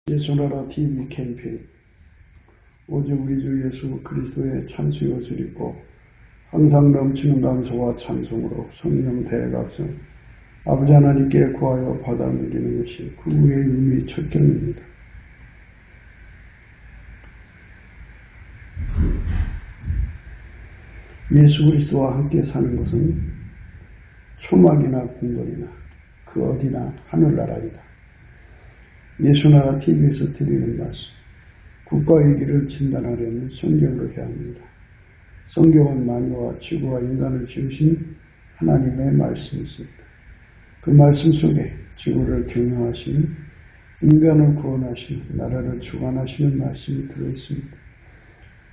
예수나라 TV 캠페인 오직 우리 주 예수 그리스도의 찬수옷을 입고 항상 넘치는 감사와 찬송으로 성령 대각성 아버지 하나님께 구하여 받아 누리는 것이 구의 의미 첫 경입니다. 예수 그리스도와 함께 사는 것은 초막이나 궁궐이나 그 어디나 하늘나라이다. 예수나라 TV에서 드리는 말씀, 국가위기를 진단하려면 성경으로 해야 합니다. 성경은 만유와 지구와 인간을 지으신 하나님의 말씀이십니다. 그 말씀 속에 지구를 경영하시는, 인간을 구원하시는, 나라를 주관하시는 말씀이 들어있습니다.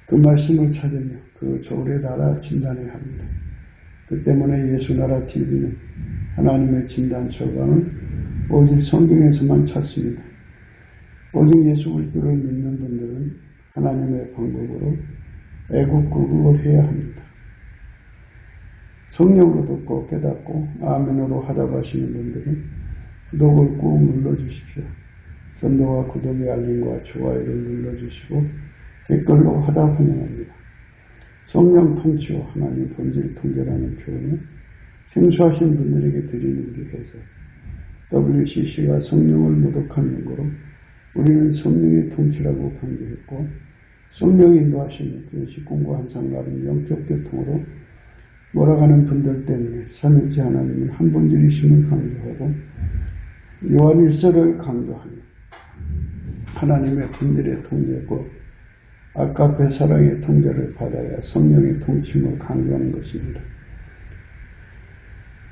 그 말씀을 찾으며 그 조례에 따라 진단해야 합니다. 그 때문에 예수나라 TV는 하나님의 진단 결과는 오직 성경에서만 찾습니다. 오직 예수 그리스도를 믿는 분들은 하나님의 방법으로 애국구국을 해야 합니다. 성령으로 듣고 깨닫고 아멘으로 하답하시는 분들은 구독을 꾹 눌러주십시오. 전도와 구독의 알림과 좋아요를 눌러주시고 댓글로 하답 환영합니다. 성령 통치와 하나님 본질 통제라는 표현을 생소하신 분들에게 드리는 우리 회사 WCC가 성령을 모독한 용어로 우리는 성령의 통치라고 강조했고, 성령이 인도하시는 그것이 꿈과 환상 나름 영적 교통으로 몰아가는 분들 때문에 삼위일체 하나님은 한 본질이심을 강조하고 요한일서를 강조하며 하나님의 본질의 통제고 아까페 사랑의 통제를 받아야 성령의 통치임을 강조하는 것입니다.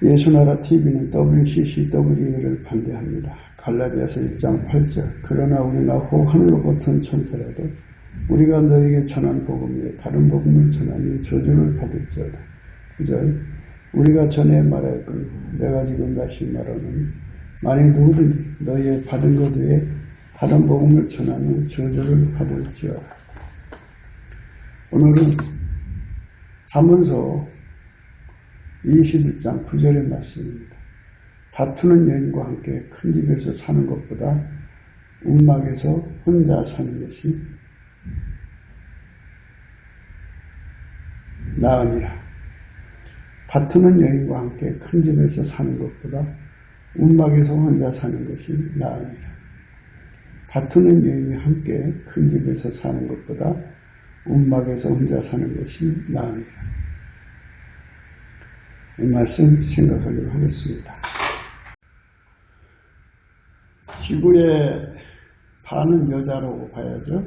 예수나라 TV는 WCCW를 반대합니다. 갈라디아서 1장 8절 그러나 우리가 혹 하늘로부터 천사라도 우리가 너에게 전한 복음 외에 다른 복음을 전하니 저주를 받을지어다. 9절 우리가 전에 말하였거늘 내가 지금 다시 말하노니 만일 누구든지 너의 받은 것 외에 다른 복음을 전하면 저주를 받을지어다. 오늘은 잠언서 21장 9절의 말씀입니다. 다투는 여인과 함께 큰 집에서 사는 것보다 움막에서 혼자 사는 것이 나으니라. 다투는 여인과 함께 큰 집에서 사는 것보다 움막에서 혼자 사는 것이 나으니라. 다투는 여인이 함께 큰 집에서 사는 것보다 움막에서 혼자 사는 것이 나으니라. 이 말씀 생각하도록 하겠습니다. 지구의 반은 여자라고 봐야죠.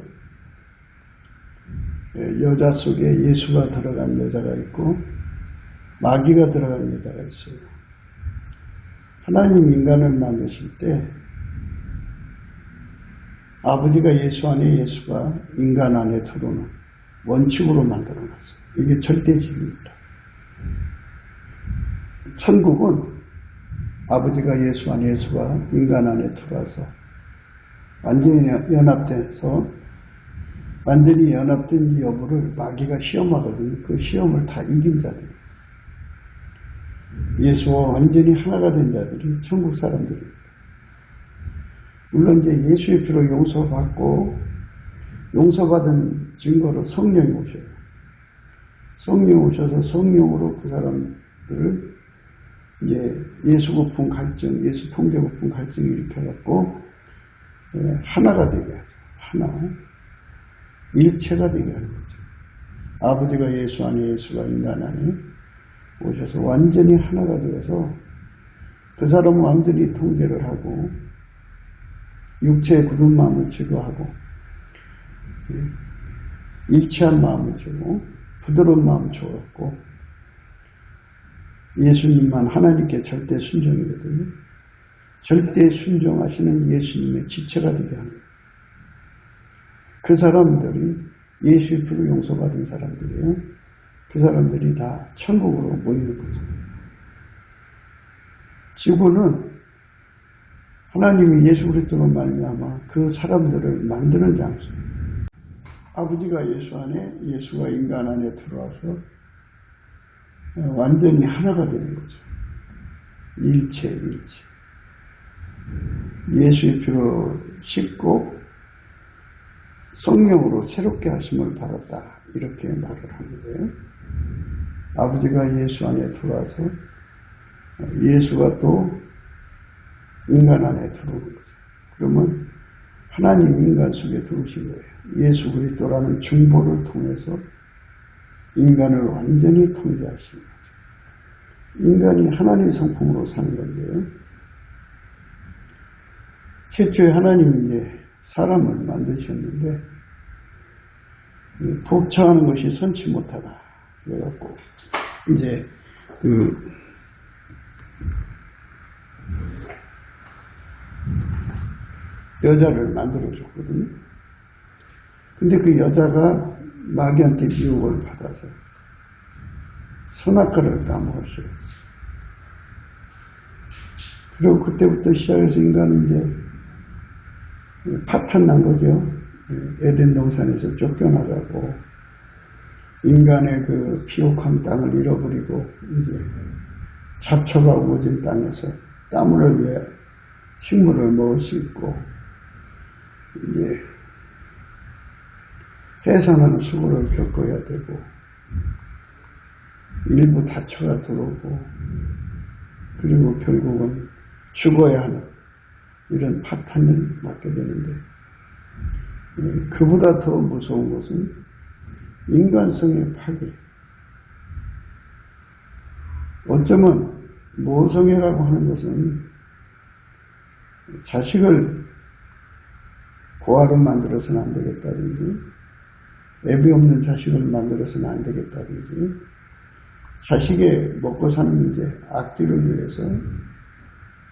여자 속에 예수가 들어간 여자가 있고 마귀가 들어간 여자가 있어요. 하나님 인간을 만드실 때 아버지가 예수 안에 예수가 인간 안에 들어오는 원칙으로 만들어놨어요. 이게 절대적입니다. 천국은 아버지가 예수 안에 예수가 인간 안에 들어와서 완전히 연합된지 여부를 마귀가 시험하거든요. 그 시험을 다 이긴 자들, 예수와 완전히 하나가 된 자들이 천국 사람들입니다. 물론 이제 예수의 피로 용서받고 용서받은 증거로 성령이 오셔요. 성령이 오셔서 성령으로 그 사람들을 이제 예수 고품 갈증, 예수 통제 고품 갈증을 일으켜갖고 하나가 되게 하죠. 하나. 일체가 되게 하는 거죠. 아버지가 예수 안에 예수가 인간 안에 오셔서 완전히 하나가 되어서 그 사람은 완전히 통제를 하고 육체의 굳은 마음을 제거하고 일체한 마음을 주고 부드러운 마음을 주었고 예수님만 하나님께 절대 순종이거든요. 절대 순종하시는 예수님의 지체가 되게 합니다. 그 사람들이 예수의 피로 용서받은 사람들이에요. 그 사람들이 다 천국으로 모이는 거죠. 지구는 하나님이 예수 그리스도로 말미암아 그 사람들을 만드는 장소입니다. 아버지가 예수 안에 예수가 인간 안에 들어와서 완전히 하나가 되는 거죠. 일체. 예수의 피로 씻고 성령으로 새롭게 하심을 받았다. 이렇게 말을 하는 거예요. 아버지가 예수 안에 들어와서 예수가 또 인간 안에 들어오는 거죠. 그러면 하나님이 인간 속에 들어오신 거예요. 예수 그리스도라는 중보를 통해서 인간을 완전히 통제하신 거죠. 인간이 하나님 성품으로 사는 건데요. 최초에 하나님이 이제 사람을 만드셨는데 독처하는 것이 선치 못하다. 그래갖고 이제 여자를 만들어줬거든요. 근데 그 여자가 마귀한테 유혹을 받아서 선악과를 따먹었어요. 그리고 그때부터 시작해서 인간은 이제 파탄난 거죠. 에덴 동산에서 쫓겨나가고 인간의 그 비옥한 땅을 잃어버리고 이제 잡초가 우거진 땅에서 땀 흘려 식물을 먹을 수 있고 이제 해산하는 수고를 겪어야 되고 일부 다초가 들어오고 그리고 결국은 죽어야 하는 이런 파탄을 맞게 되는데 그보다 더 무서운 것은 인간성의 파괴. 어쩌면 모성애라고 하는 것은 자식을 고아로 만들어서는 안 되겠다든지 애비 없는 자식을 만들어서는 안 되겠다든지 자식의 먹고 사는 문제, 앞뒤를 위해서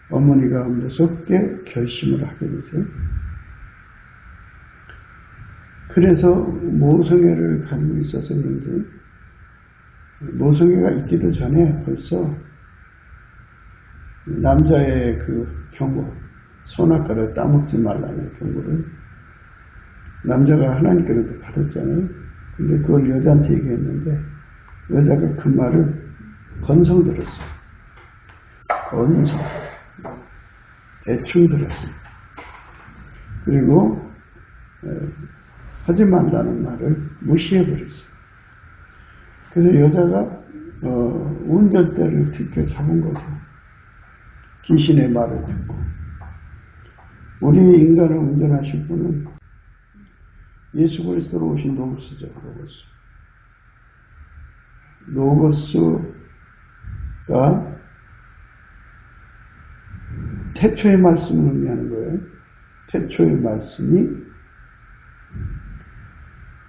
어머니가 무섭게 결심을 하게 되죠. 그래서 모성애를 가지고 있어서 그런지 모성애가 있기도 전에 벌써 남자의 그 경고, 선악과를 따먹지 말라는 경고를 남자가 하나님께로도 받았잖아요. 근데 그걸 여자한테 얘기했는데 여자가 그 말을 건성 들었어요. 건성. 대충 들었어요. 그리고 하지 말라는 말을 무시해버렸어요. 그래서 여자가 운전대를 들켜 잡은 거죠. 귀신의 말을 듣고. 우리 인간을 운전하실 분은 예수 그리스도로 오신 로고스죠. 로고스가 태초의 말씀을 의미하는 거예요. 태초의 말씀이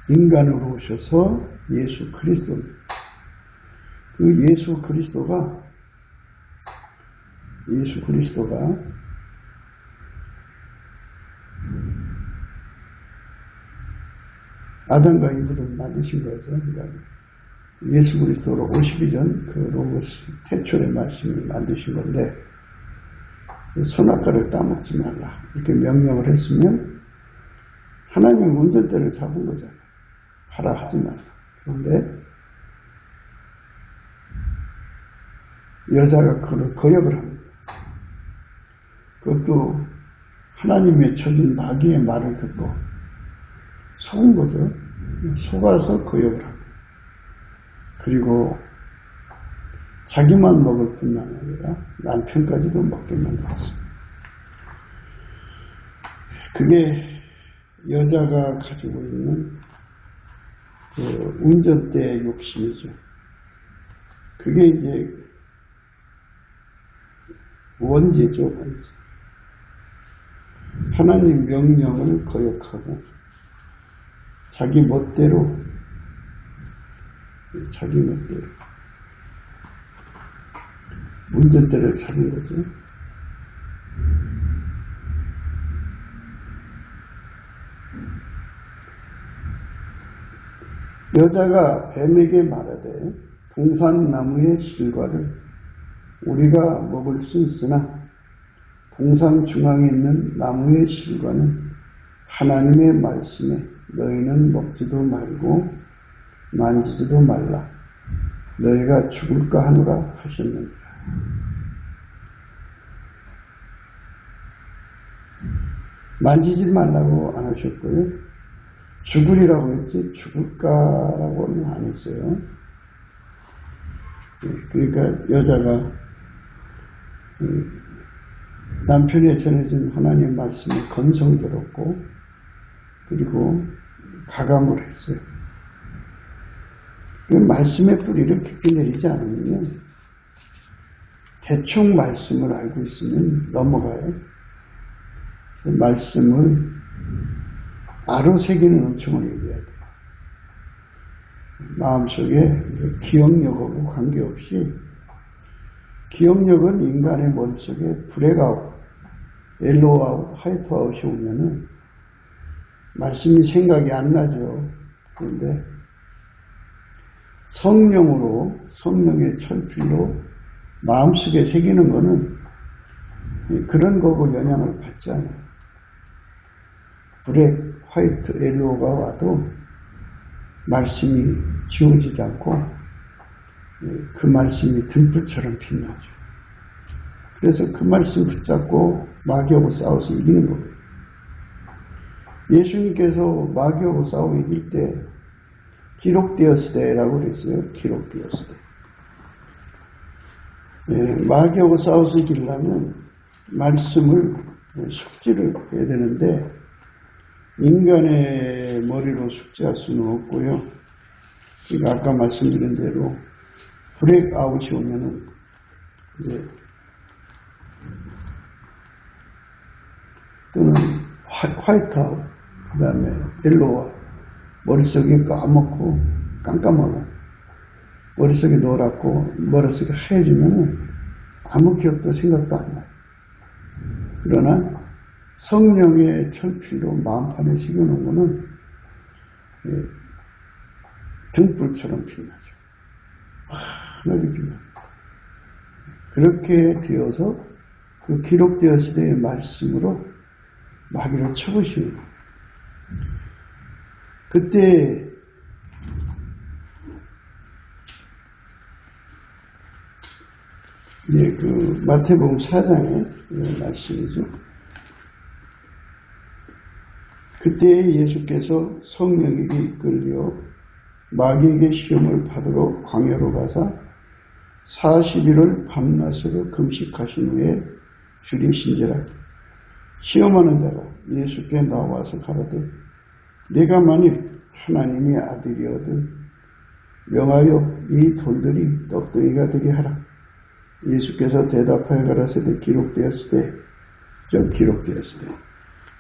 인간으로 오셔서 예수 그리스도. 그 예수 그리스도가 아담과 이브를 만드신 거죠. 그러니까 예수 그리스도로 오시기 전 그 로고스 태초의 말씀을 만드신 건데 선악과를 따먹지 말라 이렇게 명령을 했으면 하나님 운전대를 잡은 거잖아요. 하라 하지 말라. 그런데 여자가 그걸 거역을 합니다. 그것도 하나님의 쳐준 마귀의 말을 듣고 속은 거죠. 속아서 거역을 합니다. 그리고 자기만 먹을 뿐만 아니라 남편까지도 먹게 만들었습니다. 그게 여자가 가지고 있는 그 운전대의 욕심이죠. 그게 이제 원죄죠, 원죄. 하나님 명령을 거역하고 자기 멋대로 운전대를 잡은 거죠. 여자가 뱀에게 말하되 동산나무의 실과를 우리가 먹을 수 있으나 동산 중앙에 있는 나무의 실과는 하나님의 말씀에 너희는 먹지도 말고 만지지도 말라. 너희가 죽을까 하노라 하셨느니라. 만지지 말라고 안 하셨고요. 죽으리라고 했지 죽을까라고는 안 했어요. 그러니까 여자가 남편에 전해진 하나님의 말씀에 건성들었고 그리고 가감을 했어요. 그 말씀의 뿌리를 깊이 내리지 않으면 대충 말씀을 알고 있으면 넘어가요. 그래서 말씀을 아로 새기는 은총을 얘기해야 돼요. 마음속에 기억력하고 관계없이 기억력은 인간의 머릿속에 블랙아웃, 옐로우아웃, 화이트아웃이 오면은 말씀이 생각이 안 나죠. 그런데 성령으로, 성령의 철필로 마음속에 새기는 거는 그런 거고 영향을 받지 않아요. 블랙, 화이트, 옐로우가 와도 말씀이 지워지지 않고 그 말씀이 등불처럼 빛나죠. 그래서 그 말씀 붙잡고 마귀하고 싸워서 이기는 거예요. 예수님께서 마귀하고 싸워 이길 때 기록되었으되라고 그랬어요. 기록되었으되. 마귀하고 싸워서 이기려면 말씀을 숙지를 해야 되는데 인간의 머리로 숙지할 수는 없고요. 그러니까 아까 말씀드린 대로 브레이크아웃이 오면은 이제 또는 화이트아웃, 그 다음에 옐로우와 머릿속이 까맣고 깜깜하고 머릿속이 노랗고 머릿속이 하얘지면은 아무 기억도 생각도 안 나요. 그러나 성령의 철필로 마음판에 새겨놓은 거는 등불처럼 빛나죠. 환하게 빛나요. 그렇게 되어서 그 기록되었을 말씀으로 마귀를 쳐부시는 거예요. 그때 이제 그 마태복음 4장의 말씀이죠. 그때 예수께서 성령에게 이끌려 마귀에게 시험을 받으러 광야로 가사 40일을 밤낮으로 금식하신 후에 줄이신지라. 시험하는 자가 예수께 나와서 가라되 내가 만일 하나님의 아들이거든 명하여 이 돌들이 떡덩이가 되게 하라. 예수께서 대답하여 가라사대 기록되었으되 좀 기록되었으되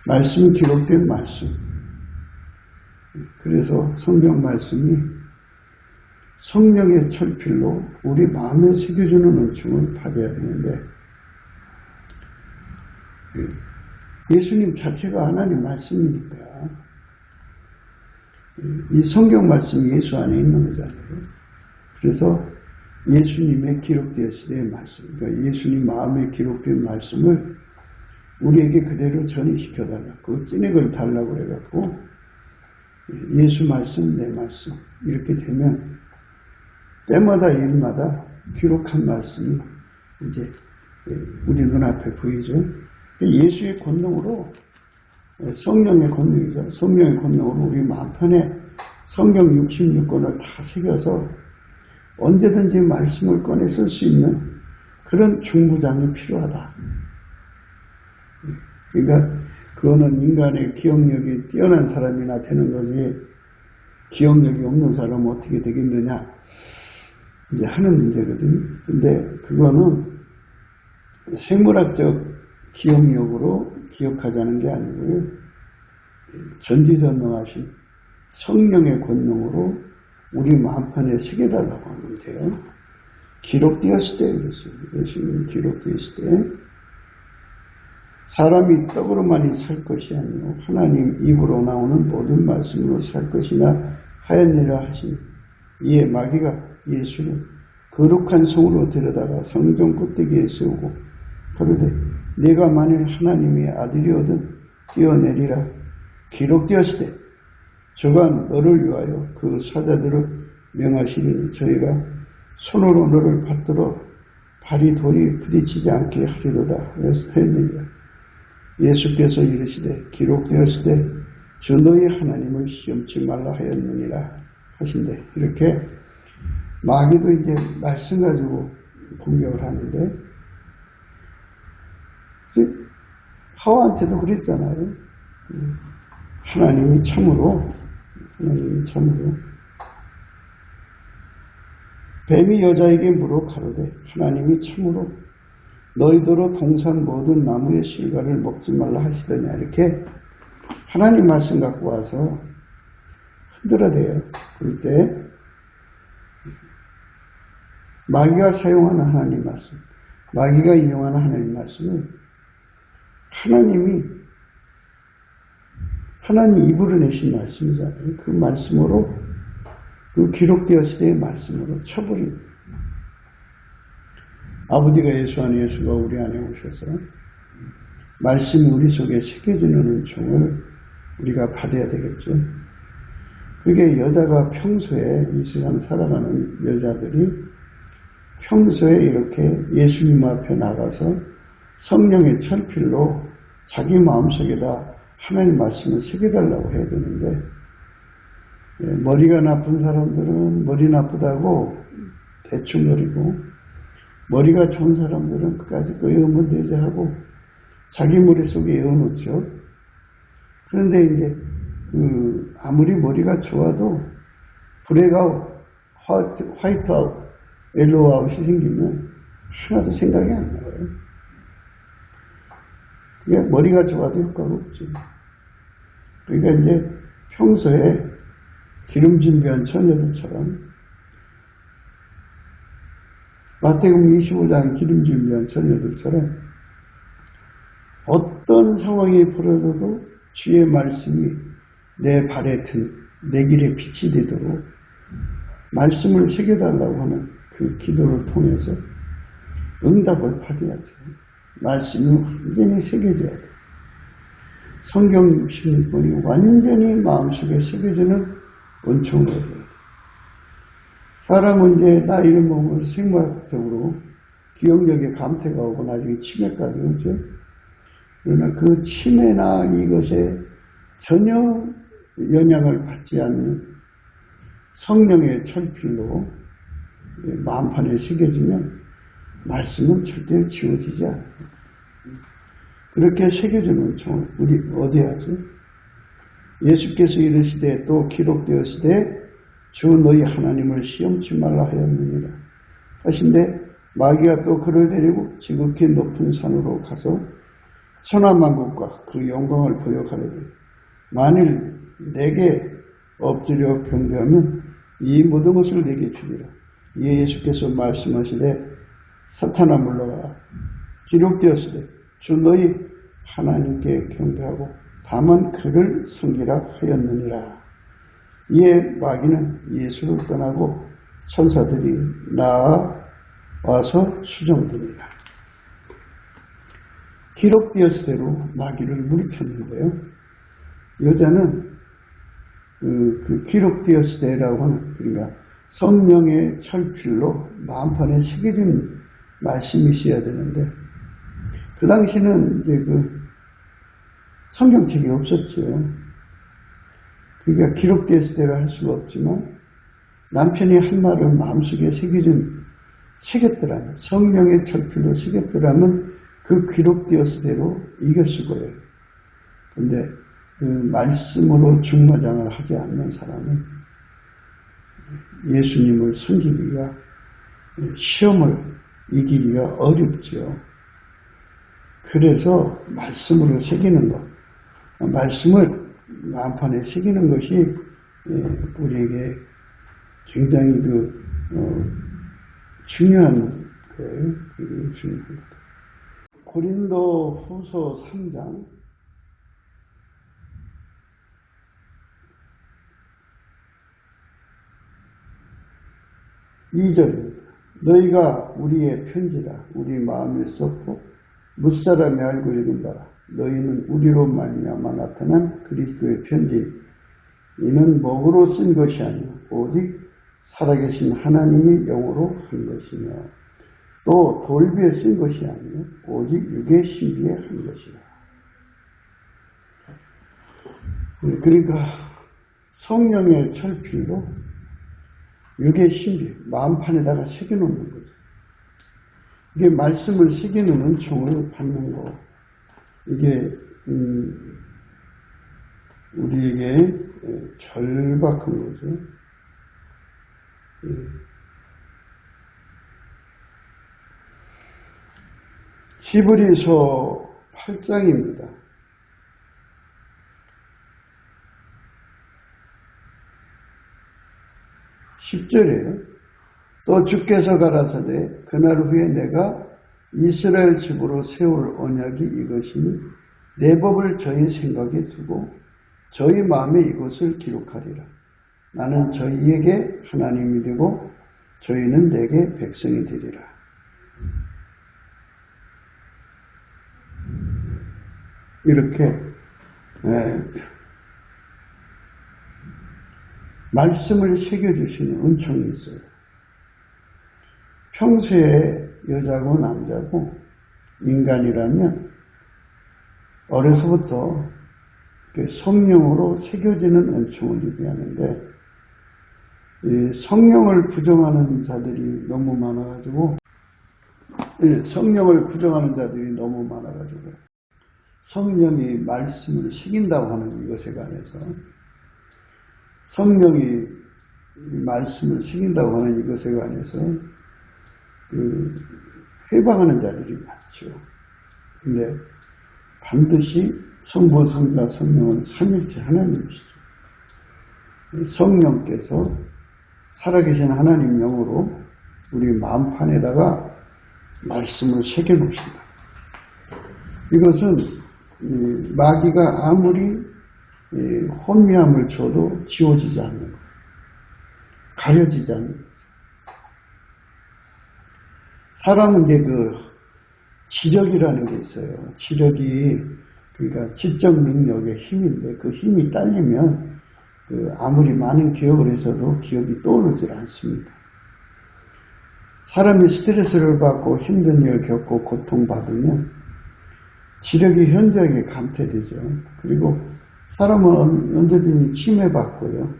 말씀이 기록된 말씀. 그래서 성경 말씀이 성령의 철필로 우리 마음에 새겨주는 은총을 받아야 되는데 예수님 자체가 하나님 말씀이니까 이 성경 말씀이 예수 안에 있는 거잖아요. 그래서 예수님의 기록되었을 때의 말씀, 그러니까 예수님 마음에 기록된 말씀을 우리에게 그대로 전이시켜달라. 그 찐액을 달라고 그래갖고 예수 말씀, 내 말씀 이렇게 되면 때마다 일마다 기록한 말씀이 이제 우리 눈앞에 보이죠. 예수의 권능으로 성령의 권능이죠. 성령의 권능으로 우리 마음판에 성경 66권을 다 새겨서 언제든지 말씀을 꺼내 쓸 수 있는 그런 중부장이 필요하다. 그러니까 그거는 인간의 기억력이 뛰어난 사람이나 되는 거지 기억력이 없는 사람은 어떻게 되겠느냐 이제 하는 문제거든요. 근데 그거는 생물학적 기억력으로 기억하자는 게 아니고요. 전지전능하신 성령의 권능으로 우리 마음판에 새겨달라고 하면 돼요. 기록되었을 때 그랬어요. 예수님 기록되었을 때 사람이 떡으로만이 살 것이 아니고 하나님 입으로 나오는 모든 말씀으로 살 것이나 하였느니라 하시니 이에 마귀가 예수를 거룩한 성으로 데려다가 성전 꼭대기에 세우고 가로되 네가 만일 하나님의 아들이거든 뛰어내리라. 기록되었을 때 저가 너를 위하여 그 사자들을 명하시니 저희가 손으로 너를 받들어 발이 돌이 부딪히지 않게 하리로다 하였느니라. 예수께서 이르시되 기록되었을 때 주 너희 하나님을 시험치 말라 하였느니라 하신대. 이렇게 마귀도 이제 말씀 가지고 공격을 하는데, 하와한테도 그랬잖아요. 하나님이 참으로 뱀이 여자에게 물어 가로되 하나님이 참으로 너희더러 동산 모든 나무의 실과를 먹지 말라 하시더냐. 이렇게 하나님 말씀 갖고 와서 흔들어대요. 그럴 때 마귀가 사용하는 하나님 말씀, 마귀가 인용하는 하나님 말씀을 하나님 입으로 내신 말씀이잖아요. 그 말씀으로, 그 기록되었을 때의 말씀으로 쳐버립니다. 아버지가 예수 안에, 예수가 우리 안에 오셔서 말씀이 우리 속에 새겨지는 은총을 우리가 받아야 되겠죠. 그게 여자가 평소에, 이 세상 살아가는 여자들이 평소에 이렇게 예수님 앞에 나가서 성령의 철필로 자기 마음속에다 하나님 말씀을 새겨달라고 해야 되는데, 머리가 나쁜 사람들은 머리 나쁘다고 대충 거리고, 머리가 좋은 사람들은 끝까지 의논을 내재하고 자기 머릿속에 외워놓죠. 그런데 이제 아무리 머리가 좋아도 브레이크아웃, 화이트아웃, 옐로우아웃이 생기면 하나도 생각이 안 나와요. 그게 머리가 좋아도 효과가 없죠. 그러니까 이제 평소에 기름진 변 처녀들처럼, 마태복음 25장 기름진 변 처녀들처럼 어떤 상황이 벌어져도 주의 말씀이 내 발에 든, 내 길에 빛이 되도록 말씀을 새겨달라고 하는 그 기도를 통해서 응답을 받아야죠. 말씀이 완전히 새겨져야 돼요. 성경 66권이 완전히 마음속에 새겨지는 은총을 얻어야 돼요. 사람은 이제 나이를 먹으면 생물학적으로 기억력에 감퇴가 오고 나중에 치매까지 오죠. 그러나 그 치매나 이것에 전혀 영향을 받지 않는 성령의 철필로 마음판에 새겨지면 말씀은 절대로 지워지지 않아요. 그렇게 새겨지는 총을 우리 얻어야죠. 예수께서 이르시되 또 기록되었으되 주 너희 하나님을 시험치 말라 하였느니라 하신데, 마귀가 또 그를 데리고 지극히 높은 산으로 가서 천하만국과 그 영광을 보여 가로되 만일 내게 엎드려 경배하면 이 모든 것을 내게 주리라. 이에 예수께서 말씀하시되 사탄아 물러가라. 기록되었으되 주 너희 하나님께 경배하고 다만 그를 섬기라 하였느니라. 이에 마귀는 예수를 떠나고 천사들이 나와서 수정되니라. 기록되었을 대로 마귀를 물리쳤는데요. 여자는 그 기록되었을 때라고 하는, 그러니까 성령의 철필로 마음판에 새겨진 말씀이 있어야 되는데, 그 당시는 이제 성경책이 없었죠. 그러니까 기록되었을 때라 할 수가 없지만, 남편이 한 말을 마음속에 새겼더라면, 성령의 철필로 새겼더라면 그 기록되었을 대로 이겼을 거예요. 그런데 그 말씀으로 중마장을 하지 않는 사람은 예수님을 섬기기가, 시험을 이기기가 어렵죠. 그래서 말씀으로 새기는 것, 말씀을 마음판에 새기는 것이 우리에게 굉장히 중요한 거예요. 중요한 것. 고린도 후서 3장 2절 너희가 우리의 편지라 우리 마음에 썼고 무사람이 알고 읽은 바라. 너희는 우리로 말미암아 나타난 그리스도의 편지. 이는 목으로 쓴 것이 아니요 오직 살아계신 하나님이 영으로 한 것이며 또 돌비에 쓴 것이 아니요 오직 육의 신비에 한 것이라. 그러니까 성령의 철필로 육의 신비, 마음판에다가 새겨놓는 거죠. 이게 말씀을 새기는 은총을 받는 거. 이게 우리에게 절박한 거죠. 히브리서 8장입니다. 10절에요. 또 주께서 가라사대 그날 후에 내가 이스라엘 집으로 세울 언약이 이것이니 내 법을 저희 생각에 두고 저희 마음에 이것을 기록하리라. 나는 저희에게 하나님이 되고 저희는 내게 백성이 되리라. 이렇게 말씀을 새겨주시는 은총이 있어요. 평소에 여자고 남자고 인간이라면 어려서부터 성령으로 새겨지는 은총을 얘기하는데 성령을 부정하는 자들이 너무 많아가지고 성령이 말씀을 새긴다고 하는 이것에 관해서 성령이 말씀을 새긴다고 하는 이것에 관해서 회방하는 자들이 많죠. 근데 반드시 성부, 성자, 성령은 삼일체 하나님이시죠. 성령께서 살아계신 하나님 영으로 우리 마음판에다가 말씀을 새겨놓습니다. 이것은 마귀가 아무리 혼미함을 줘도 지워지지 않는 거예요. 가려지지 않는 거예요. 사람은 이제 지력이라는 게 있어요. 지력이 그러니까 지적 능력의 힘인데 그 힘이 딸리면 아무리 많은 기억을 해서도 기억이 떠오르질 않습니다. 사람이 스트레스를 받고 힘든 일을 겪고 고통받으면 지력이 현저하게 감퇴되죠. 그리고 사람은 언제든지 침해받고요.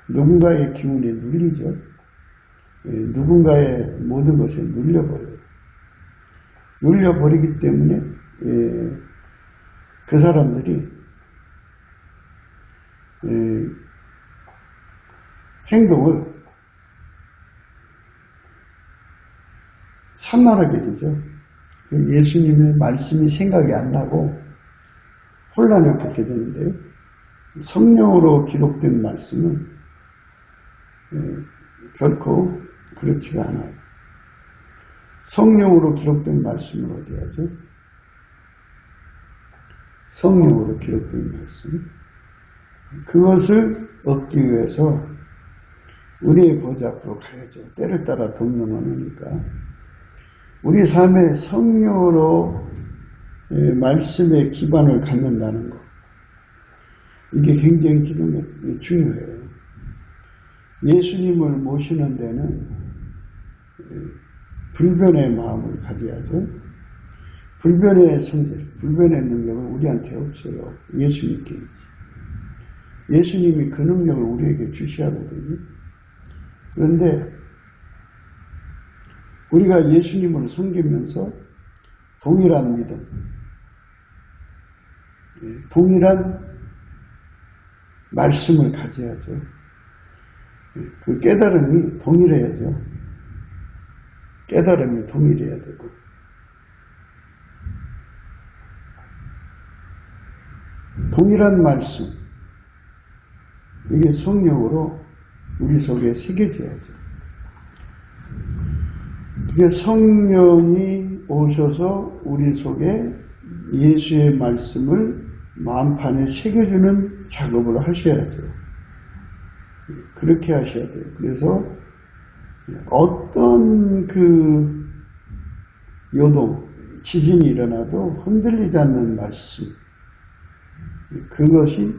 누군가의 기운에 눌리죠. 누군가의 모든 것에 눌려버려요. 눌려버리기 때문에 그 사람들이 행동을 산만하게 되죠. 예수님의 말씀이 생각이 안 나고 혼란을 겪게 되는데요. 성령으로 기록된 말씀은 결코 그렇지가 않아요. 성령으로 기록된 말씀을 어디 하죠? 성령으로 기록된 말씀. 그것을 얻기 위해서 우리의 보좌 앞으로 가야죠. 때를 따라 돕는 언어니까. 우리 삶에 성령으로 말씀의 기반을 갖는다는 것. 이게 굉장히 중요해요. 예수님을 모시는 데는 불변의 마음을 가져야죠. 불변의 성질, 불변의 능력은 우리한테 없어요. 예수님께 있지. 예수님이 그 능력을 우리에게 주시하거든요. 그런데 우리가 예수님을 섬기면서 동일한 믿음, 동일한 말씀을 가져야죠. 그 깨달음이 동일해야죠. 깨달음이 동일해야 되고. 동일한 말씀, 이게 성령으로 우리 속에 새겨져야죠. 그게 성령이 오셔서 우리 속에 예수의 말씀을 마음판에 새겨주는 작업을 하셔야죠. 그렇게 하셔야 돼요. 그래서 어떤 요동, 지진이 일어나도 흔들리지 않는 말씀, 그것이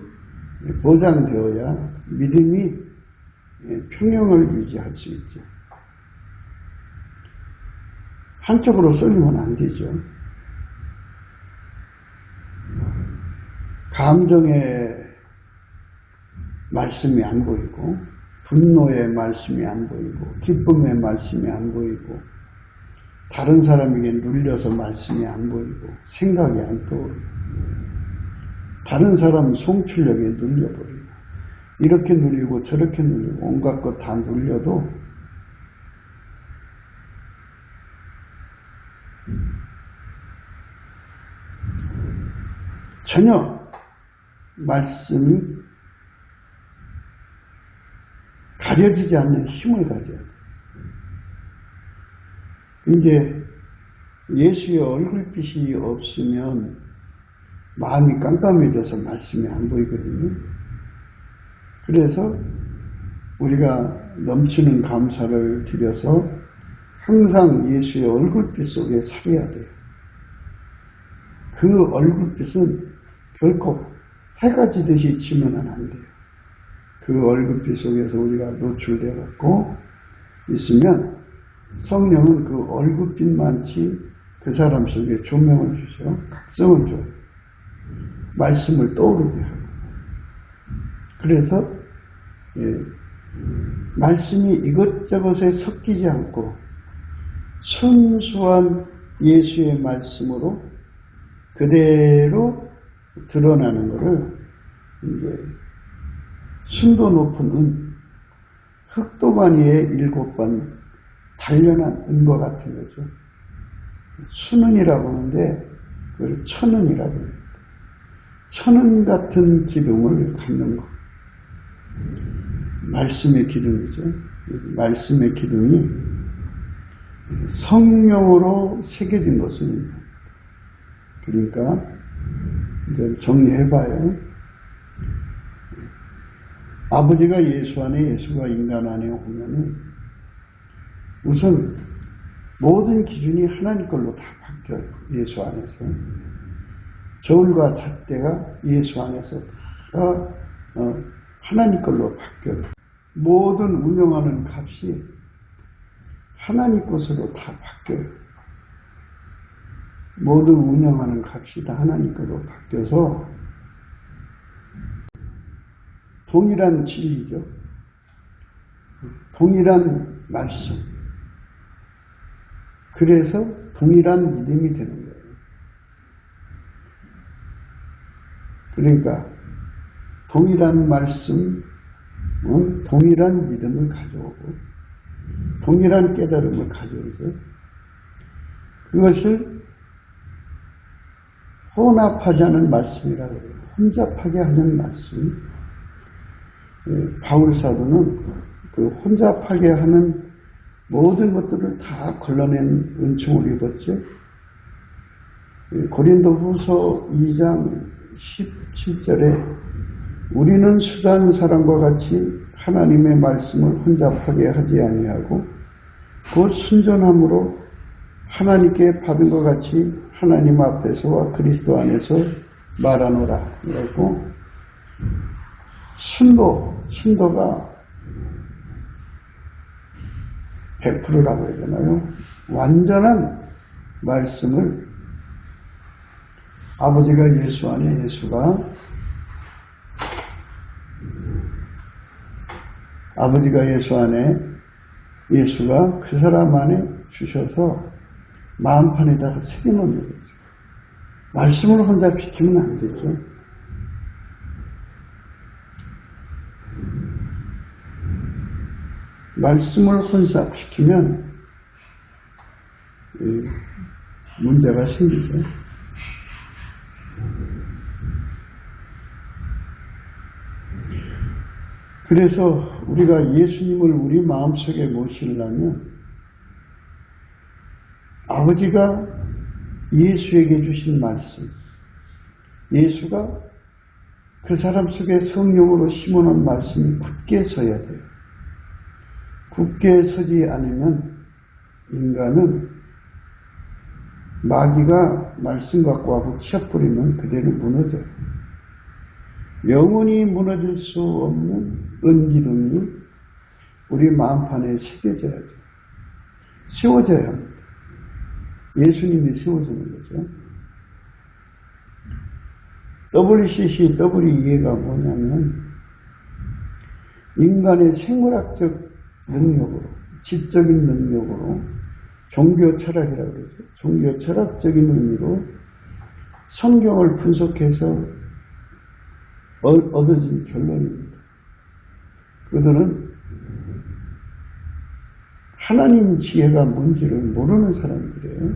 보장되어야 믿음이 평형을 유지할 수 있죠. 한쪽으로 쏠리면 안 되죠. 감정에 말씀이 안 보이고, 분노의 말씀이 안 보이고, 기쁨의 말씀이 안 보이고, 다른 사람에게 눌려서 말씀이 안 보이고, 생각이 안 떠오르고, 다른 사람 송출력에 눌려버리고, 이렇게 눌리고 저렇게 눌리고 온갖 것 다 눌려도 전혀 말씀이 가려지지 않는 힘을 가져야 돼요. 이제 예수의 얼굴빛이 없으면 마음이 깜깜해져서 말씀이 안 보이거든요. 그래서 우리가 넘치는 감사를 드려서 항상 예수의 얼굴빛 속에 살아야 돼요. 그 얼굴빛은 결코 해가 지듯이 지면은 안 돼요. 그 얼굴빛 속에서 우리가 노출되어 갖고 있으면 성령은 그 얼굴빛만치 그 사람 속에 조명을 주죠. 각성을 줘요. 말씀을 떠오르게 하고. 그래서 말씀이 이것저것에 섞이지 않고 순수한 예수의 말씀으로 그대로 드러나는 것을 이제 순도 높은 은, 흑도가니의 7번 단련한 은과 같은 거죠. 순은이라고 하는데 그걸 천은이라고 합니다. 천은 같은 기둥을 갖는 것. 말씀의 기둥이죠. 말씀의 기둥이 성령으로 새겨진 것입니다. 그러니까 이제 정리해봐요. 아버지가 예수 안에, 예수가 인간 안에 오면은 우선 모든 기준이 하나님 걸로 다 바뀌어요. 예수 안에서. 저울과 잣대가 예수 안에서 다 하나님 걸로 바뀌어요. 모든 운영하는 값이 하나님 것으로 다 바뀌어요. 모든 운영하는 값이 다 하나님 걸로 바뀌어서 동일한 진리죠. 동일한 말씀. 그래서 동일한 믿음이 되는 거예요. 그러니까 동일한 말씀은 동일한 믿음을 가져오고 동일한 깨달음을 가져오죠. 그것을 혼합하지 않은 말씀이라고 해요. 혼잡하게 하는 말씀. 바울사도는 그 혼잡하게 하는 모든 것들을 다 걸러낸 은총을 입었죠. 고린도후서 2장 17절에 우리는 수단 사람과 같이 하나님의 말씀을 혼잡하게 하지 아니하고 곧 순전함으로 하나님께 받은 것 같이 하나님 앞에서와 그리스도 안에서 말하노라. 그리고 순도가 100%라고 해야 되나요? 완전한 말씀을 아버지가 예수 안에, 아버지가 예수 안에, 예수가 그 사람 안에 주셔서 마음판에다가 새겨놓는 거죠. 말씀을 혼잡시키면 안 되죠. 말씀을 혼잡시키면 문제가 생기죠. 그래서 우리가 예수님을 우리 마음속에 모시려면 아버지가 예수에게 주신 말씀, 예수가 그 사람 속에 성령으로 심어놓은 말씀이 굳게 서야 돼요. 굳게 서지 않으면 인간은 마귀가 말씀 갖고 와서 치어버리면 그대로 무너져요. 영원히 무너질 수 없는 은기둥이 우리 마음판에 새겨져야죠. 세워져야 합니다. 예수님이 세워주는 거죠. WCC, WEA가 뭐냐면 인간의 생물학적 능력으로, 지적인 능력으로, 종교 철학이라고 그러죠. 종교 철학적인 의미로 성경을 분석해서 얻어진 결론입니다. 그들은 하나님 지혜가 뭔지를 모르는 사람들이에요.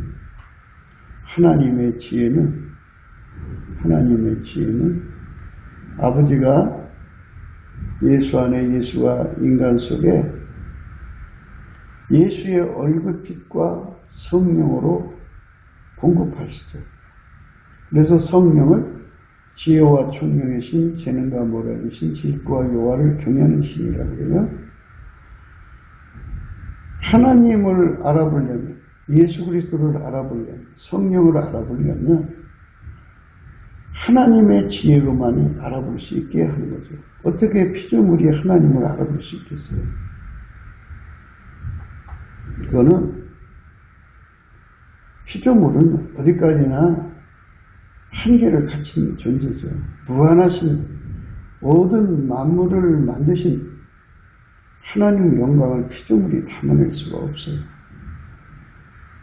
하나님의 지혜는 아버지가 예수 안에 예수와 인간 속에 예수의 얼굴빛과 성령으로 공급하시죠. 그래서 성령을 지혜와 총명의 신, 재능과 모략의 신, 질과 요하를 경외하는 신이라고 해요. 하나님을 알아보려면, 예수 그리스도를 알아보려면, 성령을 알아보려면 하나님의 지혜로만이 알아볼 수 있게 하는 거죠. 어떻게 피조물이 하나님을 알아볼 수 있겠어요? 그거는 피조물은 어디까지나 한계를 갖춘 존재죠. 무한하신 모든 만물을 만드신 하나님의 영광을 피조물이 담아낼 수가 없어요.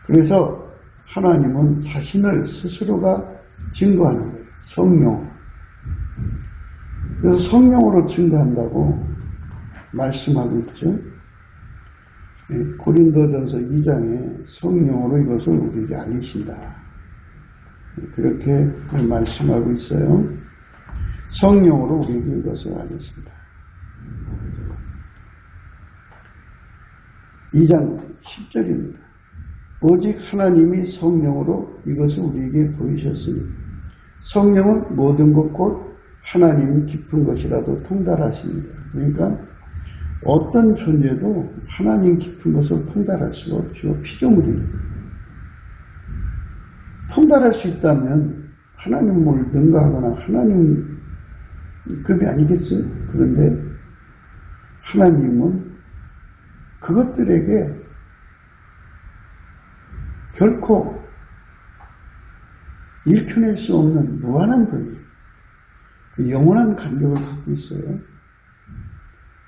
그래서 하나님은 자신을 스스로가 증거하는 거예요. 성령. 그래서 성령으로 증거한다고 말씀하고 있죠. 고린도전서 2장에 성령으로 이것을 우리에게 알리신다. 그렇게 말씀하고 있어요. 성령으로 우리에게 이것을 알리신다. 2장 10절입니다. 오직 하나님이 성령으로 이것을 우리에게 보이셨으니 성령은 모든 것 곧 하나님이 깊은 것이라도 통달하십니다. 그러니까 어떤 존재도 하나님 깊은 것을 통달할 수가 없죠. 피조물입니다. 통달할 수 있다면 하나님을 능가하거나 하나님 급이 아니겠어요? 그런데 하나님은 그것들에게 결코 읽혀낼 수 없는 무한한 분이 그 영원한 간격을 갖고 있어요.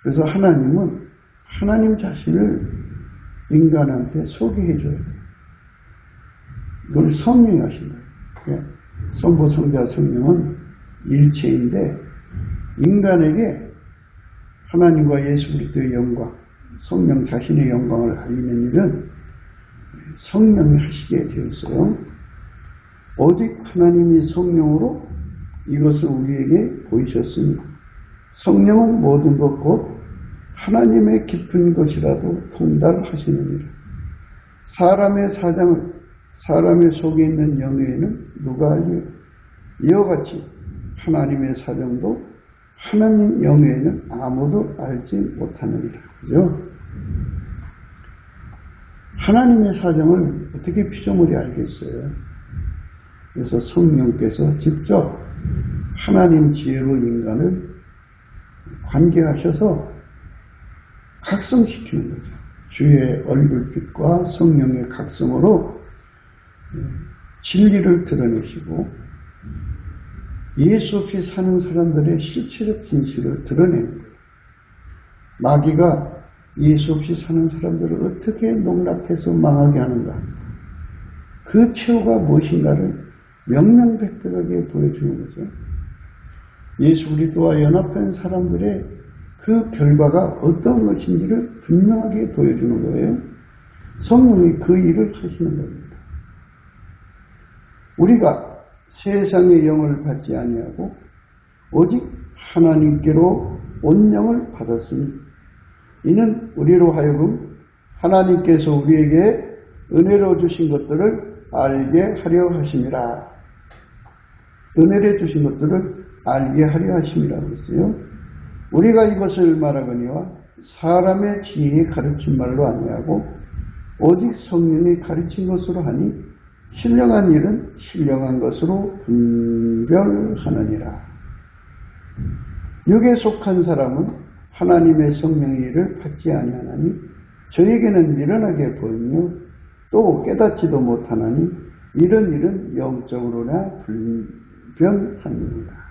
그래서 하나님은 하나님 자신을 인간한테 소개해줘야 돼요. 이걸 성령이 하신다. 성부, 성자, 성령은 일체인데 인간에게 하나님과 예수 그리스도의 영광, 성령 자신의 영광을 알리는 일은 성령이 하시게 되었어요. 오직 하나님이 성령으로 이것을 우리에게 보이셨으니 성령은 모든 것 곧 하나님의 깊은 것이라도 통달하시느니라. 사람의 사정을 사람의 속에 있는 영에는 누가 알리요? 이와 같이 하나님의 사정도 하나님 영에는 아무도 알지 못하느니라. 그죠? 하나님의 사정을 어떻게 피조물이 알겠어요? 그래서 성령께서 직접 하나님 지혜로 인간을 관계하셔서 각성시키는 거죠. 주의 얼굴빛과 성령의 각성으로 진리를 드러내시고 예수 없이 사는 사람들의 실체적 진실을 드러내는 거예요. 마귀가 예수 없이 사는 사람들을 어떻게 농락해서 망하게 하는가, 그 최후가 무엇인가를 명명백백하게 보여주는 거죠. 예수 그리스도와 연합한 사람들의 그 결과가 어떤 것인지를 분명하게 보여주는 거예요. 성령이 그 일을 하시는 겁니다. 우리가 세상의 영을 받지 아니하고 오직 하나님께로 온 영을 받았으니 이는 우리로 하여금 하나님께서 우리에게 은혜로 주신 것들을 알게 하려 하심이라. 은혜로 주신 것들을 알게 하려 하심이라고 했어요. 우리가 이것을 말하거니와 사람의 지혜에 가르친 말로 아니하고 오직 성령이 가르친 것으로 하니 신령한 일은 신령한 것으로 분별하느니라. 육에 속한 사람은 하나님의 성령의 일을 받지 아니하나니 저에게는 미련하게 보이며 또 깨닫지도 못하나니 이런 일은 영적으로나 분별하느니라.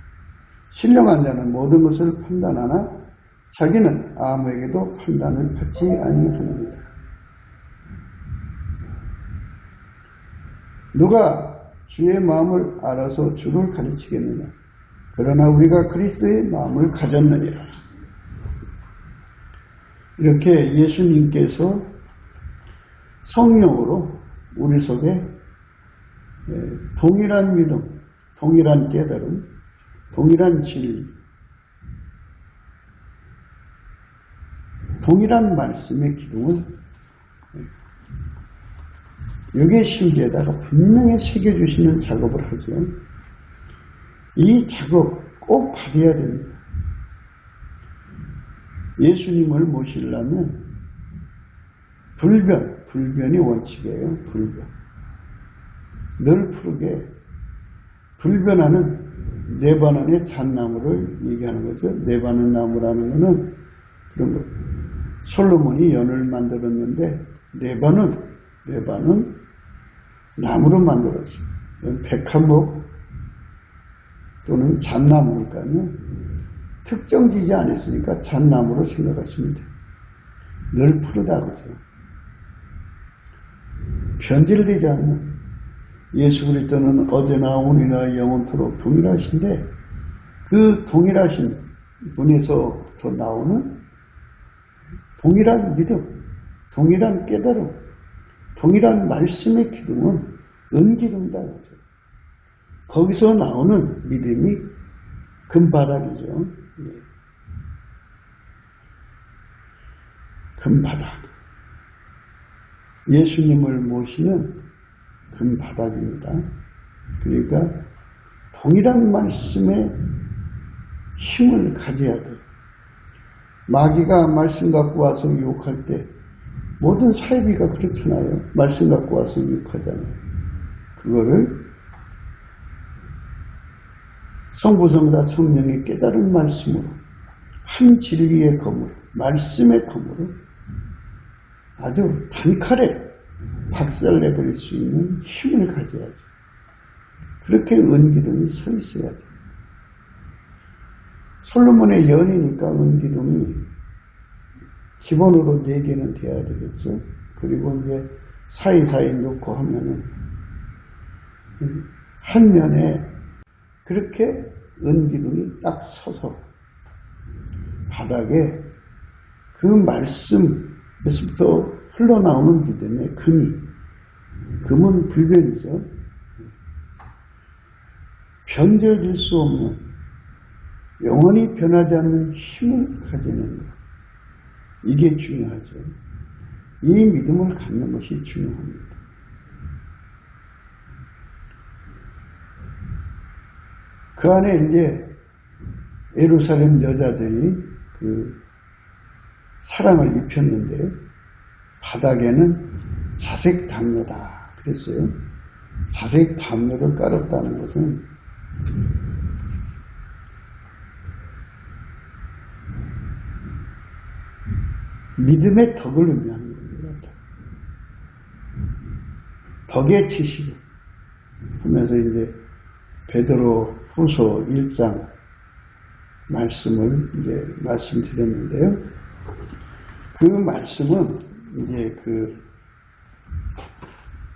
신령한 자는 모든 것을 판단하나 자기는 아무에게도 판단을 받지 아니하느니라. 누가 주의 마음을 알아서 주를 가르치겠느냐? 그러나 우리가 그리스도의 마음을 가졌느니라. 이렇게 예수님께서 성령으로 우리 속에 동일한 믿음, 동일한 깨달음, 동일한 진리, 동일한 말씀의 기둥을 여기에 심지에다가 분명히 새겨주시는 작업을 하죠. 이 작업 꼭 받아야 됩니다. 예수님을 모시려면 불변이 원칙이에요. 불변. 늘 푸르게 불변하는 네바논의 잣나무를 얘기하는 거죠. 네바논 나무라는 것은 그런 거. 솔로몬이 연을 만들었는데 네바논 나무로 만들었어요. 백합목 또는 잣나무니까요. 특정지지 않았으니까 잣나무로 생각하시면 돼요. 늘 푸르다 그러죠. 변질되지 않는 예수 그리스도는 어제나 오늘이나 영원토록 동일하신데 그 동일하신 분에서부터 나오는 동일한 믿음, 동일한 깨달음, 동일한 말씀의 기둥은 은기둥이다 그러죠. 거기서 나오는 믿음이 금바닥이죠. 금바닥. 예수님을 모시는 금바닥입니다. 그러니까 동일한 말씀의 힘을 가져야 돼요. 마귀가 말씀 갖고 와서 유혹할 때 모든 사이비가 그렇잖아요. 말씀 갖고 와서 유혹하잖아요. 그거를 성부, 성자, 성령의 깨달은 말씀으로 한 진리의 검으로 말씀의 검으로 아주 단칼에 박살내버릴 수 있는 힘을 가져야죠. 그렇게 은기둥이 서 있어야 돼요. 솔로몬의 연이니까 은기둥이 기본으로 4개는 돼야 되겠죠. 그리고 이제 사이사이 놓고 하면은 한 면에 그렇게 은기둥이 딱 서서 바닥에 그 말씀에서부터 흘러나오는 믿음의 금은 불변이죠. 변절될 수 없는 영원히 변하지 않는 힘을 가지는 것. 이게 중요하죠. 이 믿음을 갖는 것이 중요합니다. 그 안에 이제 예루살렘 여자들이 그 사랑을 입혔는데요. 바닥에는 자색 담요다 그랬어요. 자색 담요를 깔았다는 것은 믿음의 덕을 의미하는 겁니다. 덕의 지식 하면서 이제 베드로 후서 1장 말씀을 이제 말씀드렸는데요. 그 말씀은 이제 그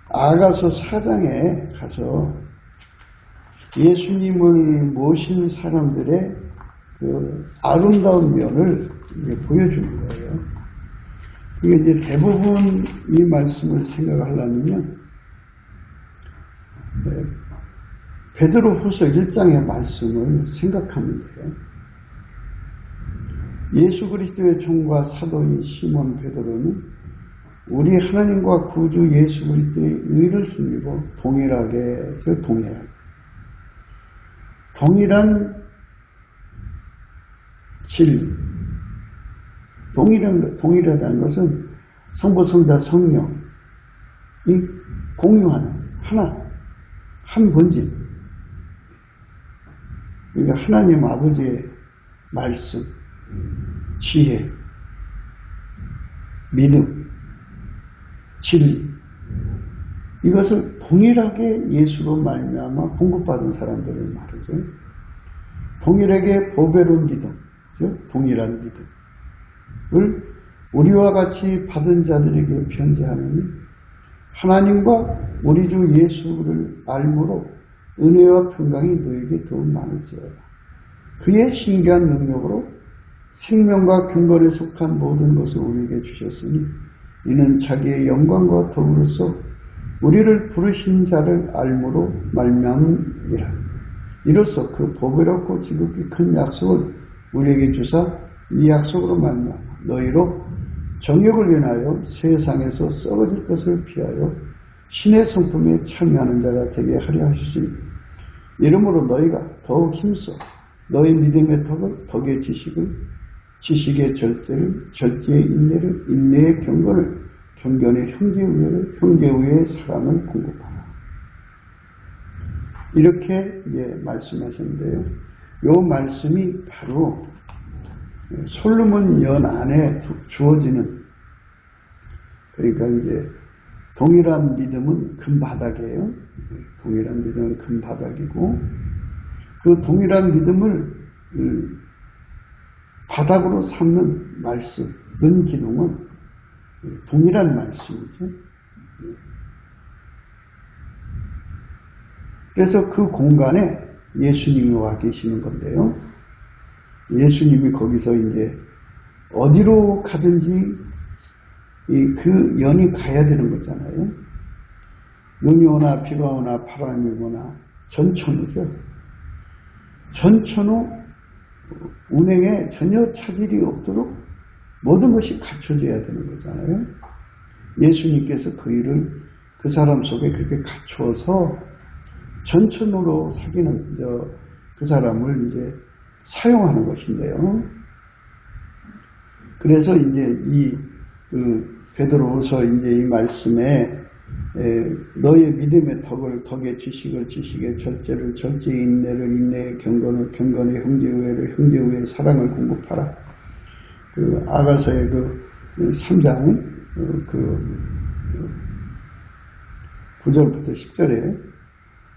아가서 4장에 가서 예수님을 모신 사람들의 그 아름다운 면을 이제 보여주는 거예요. 이게 이제 대부분 이 말씀을 생각하려면요. 베드로 후서 1장의 말씀을 생각하면 돼요. 예수 그리스도의 종과 사도인 시몬 베드로는 우리 하나님과 구주 예수 그리스도의 의를 힘입어 동일한 진리, 동일하다는 것은 성부, 성자, 성령이 공유하는 한 본질. 그러니까 하나님 아버지의 말씀, 지혜, 믿음, 진리, 이것을 동일하게 예수로 말미암아 공급받은 사람들을 말하죠. 동일하게 보배로운 믿음, 동일한 믿음. 우리와 같이 받은 자들에게 편지하노니 하나님과 우리 주 예수를 알므로 은혜와 평강이 너에게 더욱 많을지어다. 그의 신기한 능력으로 생명과 경건에 속한 모든 것을 우리에게 주셨으니 이는 자기의 영광과 더불어서 우리를 부르신 자를 알므로 말미암음이라. 이로써 그 보배롭고 지극히 큰 약속을 우리에게 주사 이 약속으로 말미암아 너희로 정욕을 인하여 세상에서 썩어질 것을 피하여 신의 성품에 참여하는 자가 되게 하려 하시니 이러므로 너희가 더욱 힘써 너희 믿음의 덕을 덕의 지식을 지식의 절제를 절제의 인내를 인내의 경건을 경건의 형제우애를 형제우애의 사랑을 공급하라. 이렇게 말씀하셨는데요. 이 말씀이 바로 솔로몬 연 안에 주어지는, 그러니까 이제 동일한 믿음은 금바닥이에요. 동일한 믿음은 금바닥이고 그 동일한 믿음을 바닥으로 삼는 말씀, 은기둥은 동일한 말씀이죠. 그래서 그 공간에 예수님이 와 계시는 건데요. 예수님이 거기서 이제 어디로 가든지 그 연이 가야 되는 거잖아요. 눈이 오나 비가 오나 바람이 오나 전천후죠. 전천후 운행에 전혀 차질이 없도록 모든 것이 갖춰져야 되는 거잖아요. 예수님께서 그 일을 그 사람 속에 그렇게 갖추어서 전천후로 사귀는 그 사람을 이제 사용하는 것인데요. 그래서 이제 베드로후서 이제 이 말씀에 너의 믿음의 덕을 덕의 지식을 지식의 절제를 절제의 인내를 인내의 경건을 경건의 형제우애를 형제우애의 사랑을 공급하라. 그 아가서의 그 3장 9절부터 10절에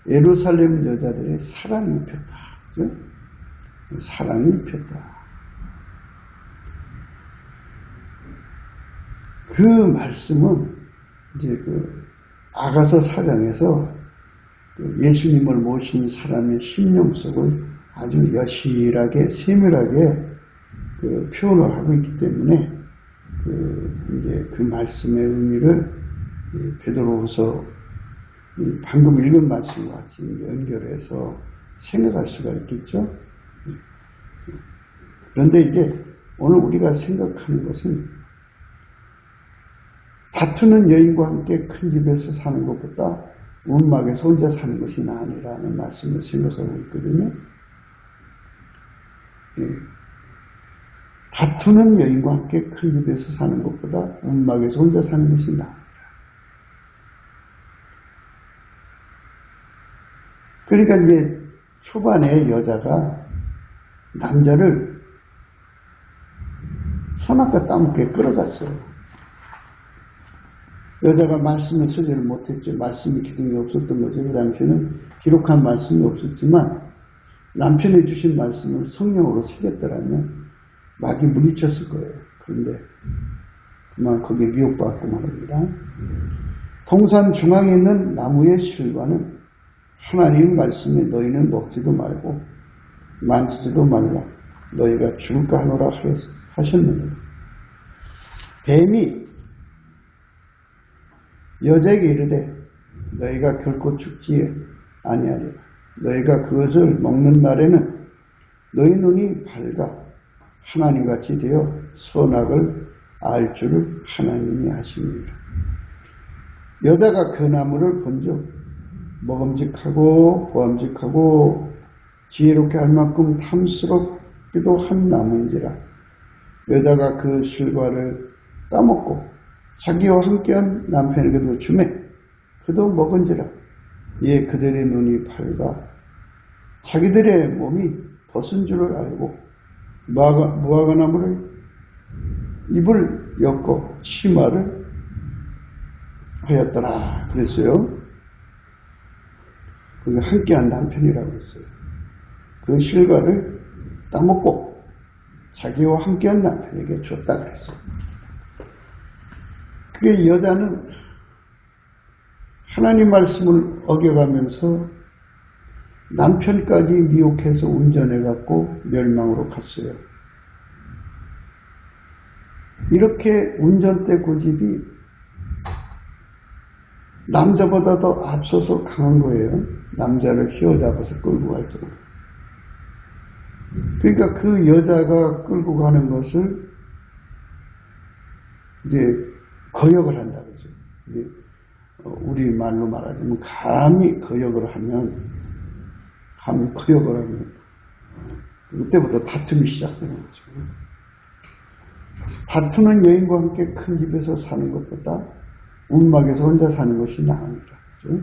예루살렘 여자들의 사랑이 폈다. 그죠? 사랑이 폈다. 그 말씀은 이제 아가서 4장에서 예수님을 모신 사람의 심령 속을 아주 여실하게 세밀하게 표현을 하고 있기 때문에 이제 그 말씀의 의미를 베드로후서 방금 읽은 말씀과 같이 연결해서 생각할 수가 있겠죠. 그런데 이제 오늘 우리가 생각하는 것은 다투는 여인과 함께 큰 집에서 사는 것보다 움막에서 혼자 사는 것이 나으니라는 말씀을 생각하고 있거든요. 다투는 여인과 함께 큰 집에서 사는 것보다 움막에서 혼자 사는 것이 나으니라. 그러니까 이제 초반에 여자가 남자를 손아까 따먹게 끌어갔어요. 여자가 말씀의 소재를 못했죠. 말씀의 기둥이 없었던 거죠. 그 당시에는 기록한 말씀이 없었지만 남편이 주신 말씀을 성령으로 새겼더라면 막이 물리쳤을 거예요. 그런데 그만 거기에 미혹받고 말합니다. 동산 중앙에 있는 나무의 실과는 하나님 말씀에 너희는 먹지도 말고 만지지도 말라. 너희가 죽을까 하노라 하셨느니라. 뱀이 여자에게 이르되 너희가 결코 죽지 아니하리라. 너희가 그것을 먹는 날에는 너희 눈이 밝아 하나님같이 되어 선악을 알 줄을 하나님이 아십니다. 여자가 그 나무를 본즉 먹음직하고 보암직하고 지혜롭게 할 만큼 탐스럽기도 한 나무인지라. 여자가 그 실과를 따먹고 자기와 함께한 남편에게도 주매 그도 먹은지라. 이에 그들의 눈이 밝아 자기들의 몸이 벗은 줄을 알고 무화과나무를 입을 엮고 치마를 하였더라 그랬어요. 그게 함께한 남편이라고 했어요. 그 실과를 따먹고 자기와 함께한 남편에게 줬다 그랬어요. 그게 여자는 하나님 말씀을 어겨가면서 남편까지 미혹해서 운전해갖고 멸망으로 갔어요. 이렇게 운전대 고집이 남자보다도 앞서서 강한 거예요. 남자를 휘어잡아서 끌고 갈 정도. 그러니까 그 여자가 끌고 가는 것을 이제 거역을 한다 그러죠. 우리 말로 말하자면 감히 거역을 하면 그때부터 다툼이 시작되는 거죠. 다투는 여인과 함께 큰 집에서 사는 것보다 움막에서 혼자 사는 것이 나으니라. 그렇죠?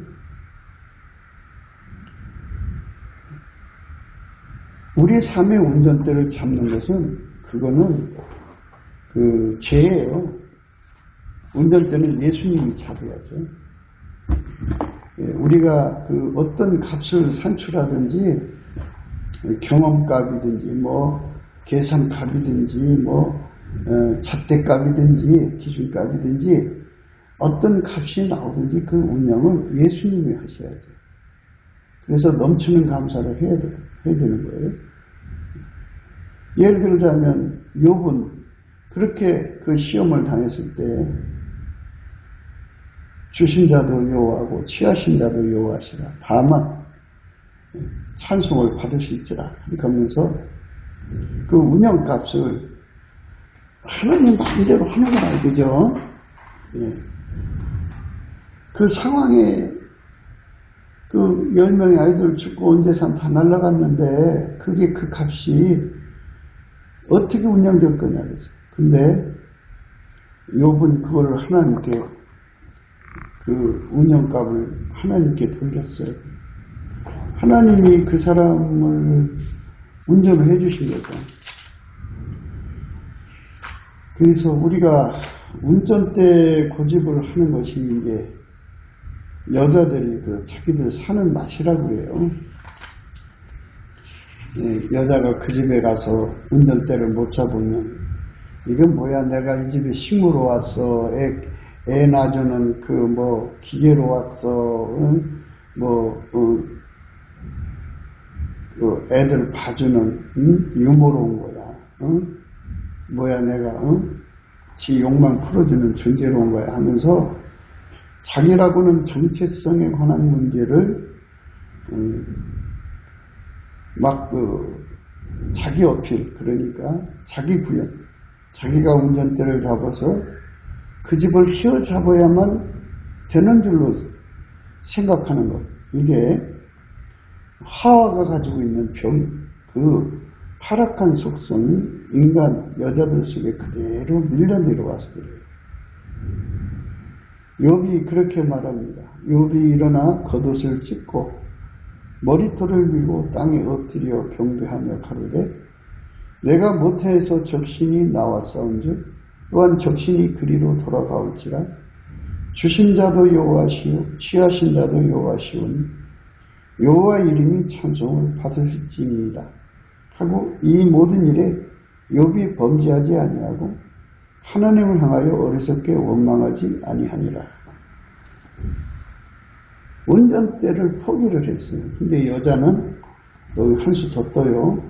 우리 삶의 운전대를 잡는 것은 그거는 그 죄예요. 운전대는 예수님이 잡아야죠. 우리가 그 어떤 값을 산출하든지 경험값이든지 뭐 계산값이든지 뭐 잣대값이든지 기준값이든지 어떤 값이 나오든지 그 운영은 예수님이 하셔야죠. 그래서 넘치는 감사를 해야 되는 거예요. 예를 들자면 욥은 그렇게 그 시험을 당했을 때 주신 자도 여호와고 취하신 자도 여호와시라. 다만 찬송을 받으실지라. 그러면서 그 운영값을 하나님 마음대로 하는 거야, 그죠? 예. 그 상황에 그 10명의 아이들 죽고 온 재산 다 날라갔는데 그게 그 값이 어떻게 운영될 거냐 그랬어요. 근데 욥은 그걸 하나님께 그 운영값을 하나님께 돌렸어요. 하나님이 그 사람을 운전을 해주신 거죠. 그래서 우리가 운전대 고집을 하는 것이 이제 여자들이 그 자기들 사는 맛이라고 그래요. 여자가 그 집에 가서 운전대를 못 잡으면 이건 뭐야, 내가 이 집에 식모로 왔어, 애 놔주는 그 뭐 기계로 왔어, 응? 그 애들 봐주는 유모로 온 거야. 응? 뭐야 내가 지 욕망 풀어주는 존재로 온 거야 하면서 자기라고는 정체성에 관한 문제를 막 자기 어필, 그러니까 자기 구현, 자기가 운전대를 잡아서 그 집을 휘어잡아야만 되는 줄로 생각하는 것. 이게 하와가 가지고 있는 그 타락한 속성이 인간 여자들 속에 그대로 밀려내려와서 그래요. 욥이 그렇게 말합니다. 욥이 일어나 겉옷을 찢고 머리털을 밀고 땅에 엎드려 경배하며 가로되 내가 모태에서 적신이 나와 싸운즉 또한 적신이 그리로 돌아가올지라 주신 자도 여호와시오 취하신 자도 여호와시오니 여호와 이름이 찬송을 받으실지니이다 하고 이 모든 일에 욥이 범죄하지 아니하고 하나님을 향하여 어리석게 원망하지 아니하니라. 운전대를 포기를 했어요. 근데 여자는 또 한 수 더 떠요.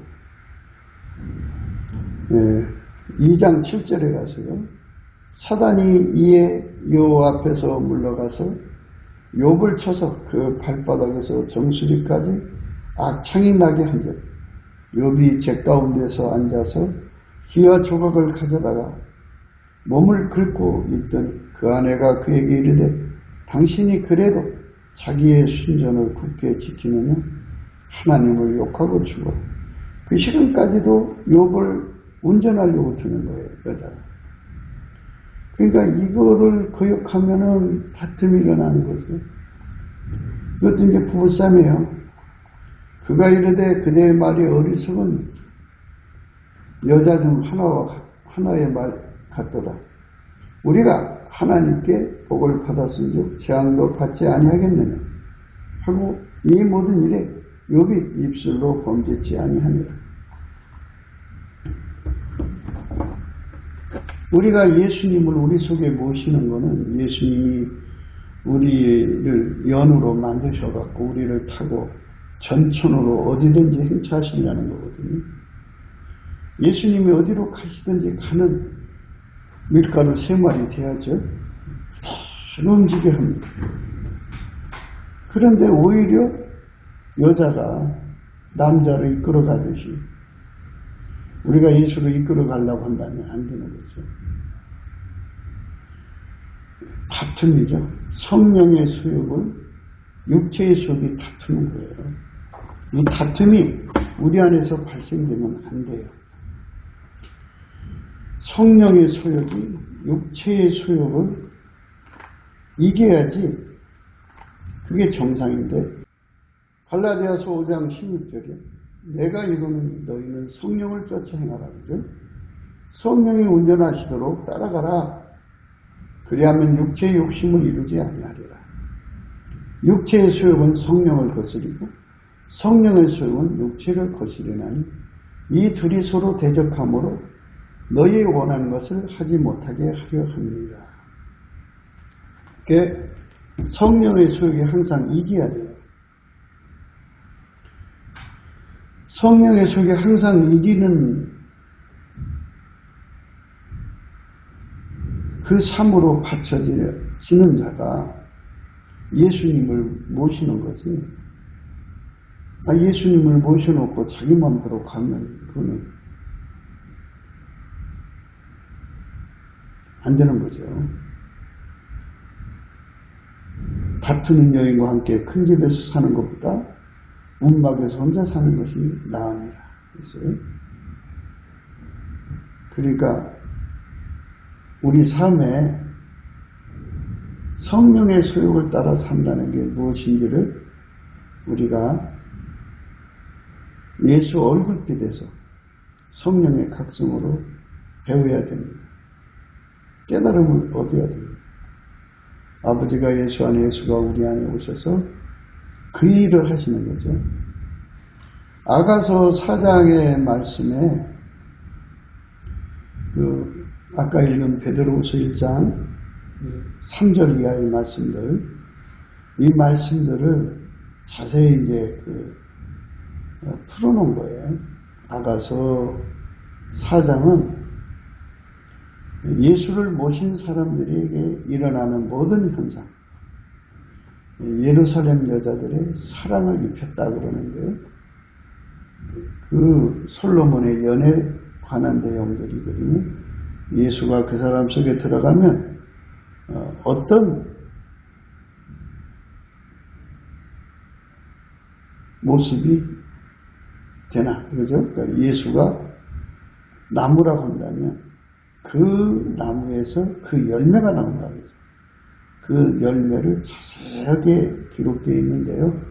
2장 7절에 가서요. 사단이 이에 여호와 앞에서 물러가서 욥을 쳐서 그 발바닥에서 정수리까지 악창이 나게 한즉 욥이 제 가운데서 앉아서 기와 조각을 가져다가 몸을 긁고 있던 그 아내가 그에게 이르되 당신이 그래도 자기의 순전을 굳게 지키느냐 하나님을 욕하고 죽어. 그 시간까지도 욥을 운전하려고 드는 거예요, 여자가. 그러니까 이거를 거역하면은 다툼이 일어나는 거죠. 이것도 이제 부부싸움이에요. 그가 이르되 그대의 말이 어리석은 여자 중 하나의 말 같도다. 우리가 하나님께 복을 받았은즉 재앙도 받지 아니하겠느냐 하고 이 모든 일에 욥이 입술로 범죄치 아니하니라. 우리가 예수님을 우리 속에 모시는 것은 예수님이 우리를 연으로 만드셔갖고 우리를 타고 전천으로 어디든지 행차하시려는 거거든요. 예수님이 어디로 가시든지 가는 밀가루 3마리 돼야죠. 움직여 합니다. 그런데 오히려 여자가 남자를 이끌어가듯이 우리가 예수를 이끌어가려고 한다면 안 되는 거죠. 다툼이죠. 성령의 수욕을 육체의 수욕이 다투는 거예요. 이 다툼이 우리 안에서 발생되면 안 돼요. 성령의 소욕이 육체의 소욕을 이겨야지 그게 정상인데 갈라디아서 5장 16절에 내가 이루는 너희는 성령을 쫓아 행하라. 그죠? 성령이 운전하시도록 따라가라. 그리하면 육체의 욕심을 이루지 아니하리라. 육체의 소욕은 성령을 거스리고 성령의 소욕은 육체를 거스리나니 이 둘이 서로 대적함으로 너희 원하는 것을 하지 못하게 하려 합니다. 그게 성령의 소욕이 항상 이겨야 돼요. 성령의 소욕이 항상 이기는 그 삶으로 받쳐지는 자가 예수님을 모시는 거지. 예수님을 모셔놓고 자기 마음대로 가면 그거는 안 되는 거죠. 다투는 여인과 함께 큰 집에서 사는 것보다 움막에서 혼자 사는 것이 나으니라. 그랬어요. 그러니까 우리 삶에 성령의 소욕을 따라 산다는 게 무엇인지를 우리가 예수 얼굴빛에서 성령의 각성으로 배워야 됩니다. 깨달음을 얻어야 됩니다. 아버지가 예수 안에 예수가 우리 안에 오셔서 그 일을 하시는 거죠. 아가서 4장의 말씀에 아까 읽은 베드로후서 1장 3절 이하의 말씀들, 이 말씀들을 자세히 이제 풀어놓은 거예요. 아가서 4장은 예수를 모신 사람들에게 일어나는 모든 현상, 예루살렘 여자들의 사랑을 입혔다 그러는데 그 솔로몬의 연애에 관한 내용들이거든요. 예수가 그 사람 속에 들어가면 어떤 모습이 되나, 그죠? 그러니까 예수가 나무라고 한다면 그 나무에서 그 열매가 나온다. 그 열매를 자세하게 기록되어 있는데요.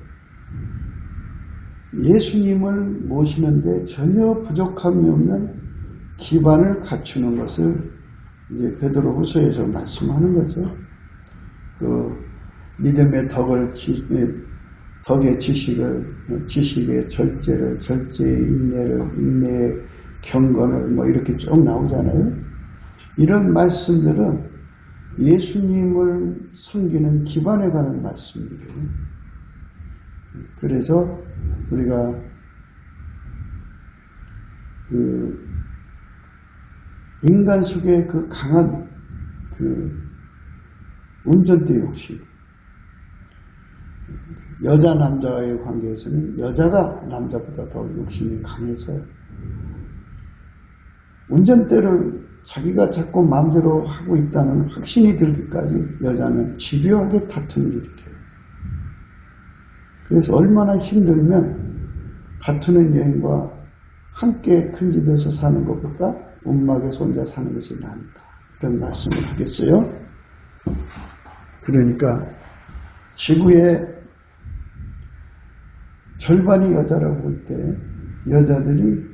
예수님을 모시는데 전혀 부족함이 없는 기반을 갖추는 것을 이제 베드로후서에서 말씀하는 거죠. 그 믿음의 덕의 지식의 절제를, 절제의 인내를, 인내의 경건을 이렇게 쭉 나오잖아요. 이런 말씀들은 예수님을 섬기는 기반에 관한 말씀이에요. 그래서 우리가 인간 속에 그 강한 운전대 욕심, 여자 남자의 관계에서는 여자가 남자보다 더 욕심이 강해서 운전대를 자기가 자꾸 마음대로 하고 있다는 확신이 들기까지 여자는 집요하게 다툼을 일으켜요. 그래서 얼마나 힘들면 다투는 여인과 함께 큰 집에서 사는 것보다 움막에서 혼자 사는 것이 나은다. 이런 말씀을 하겠어요. 그러니까 지구의 절반이 여자라고 볼 때 여자들이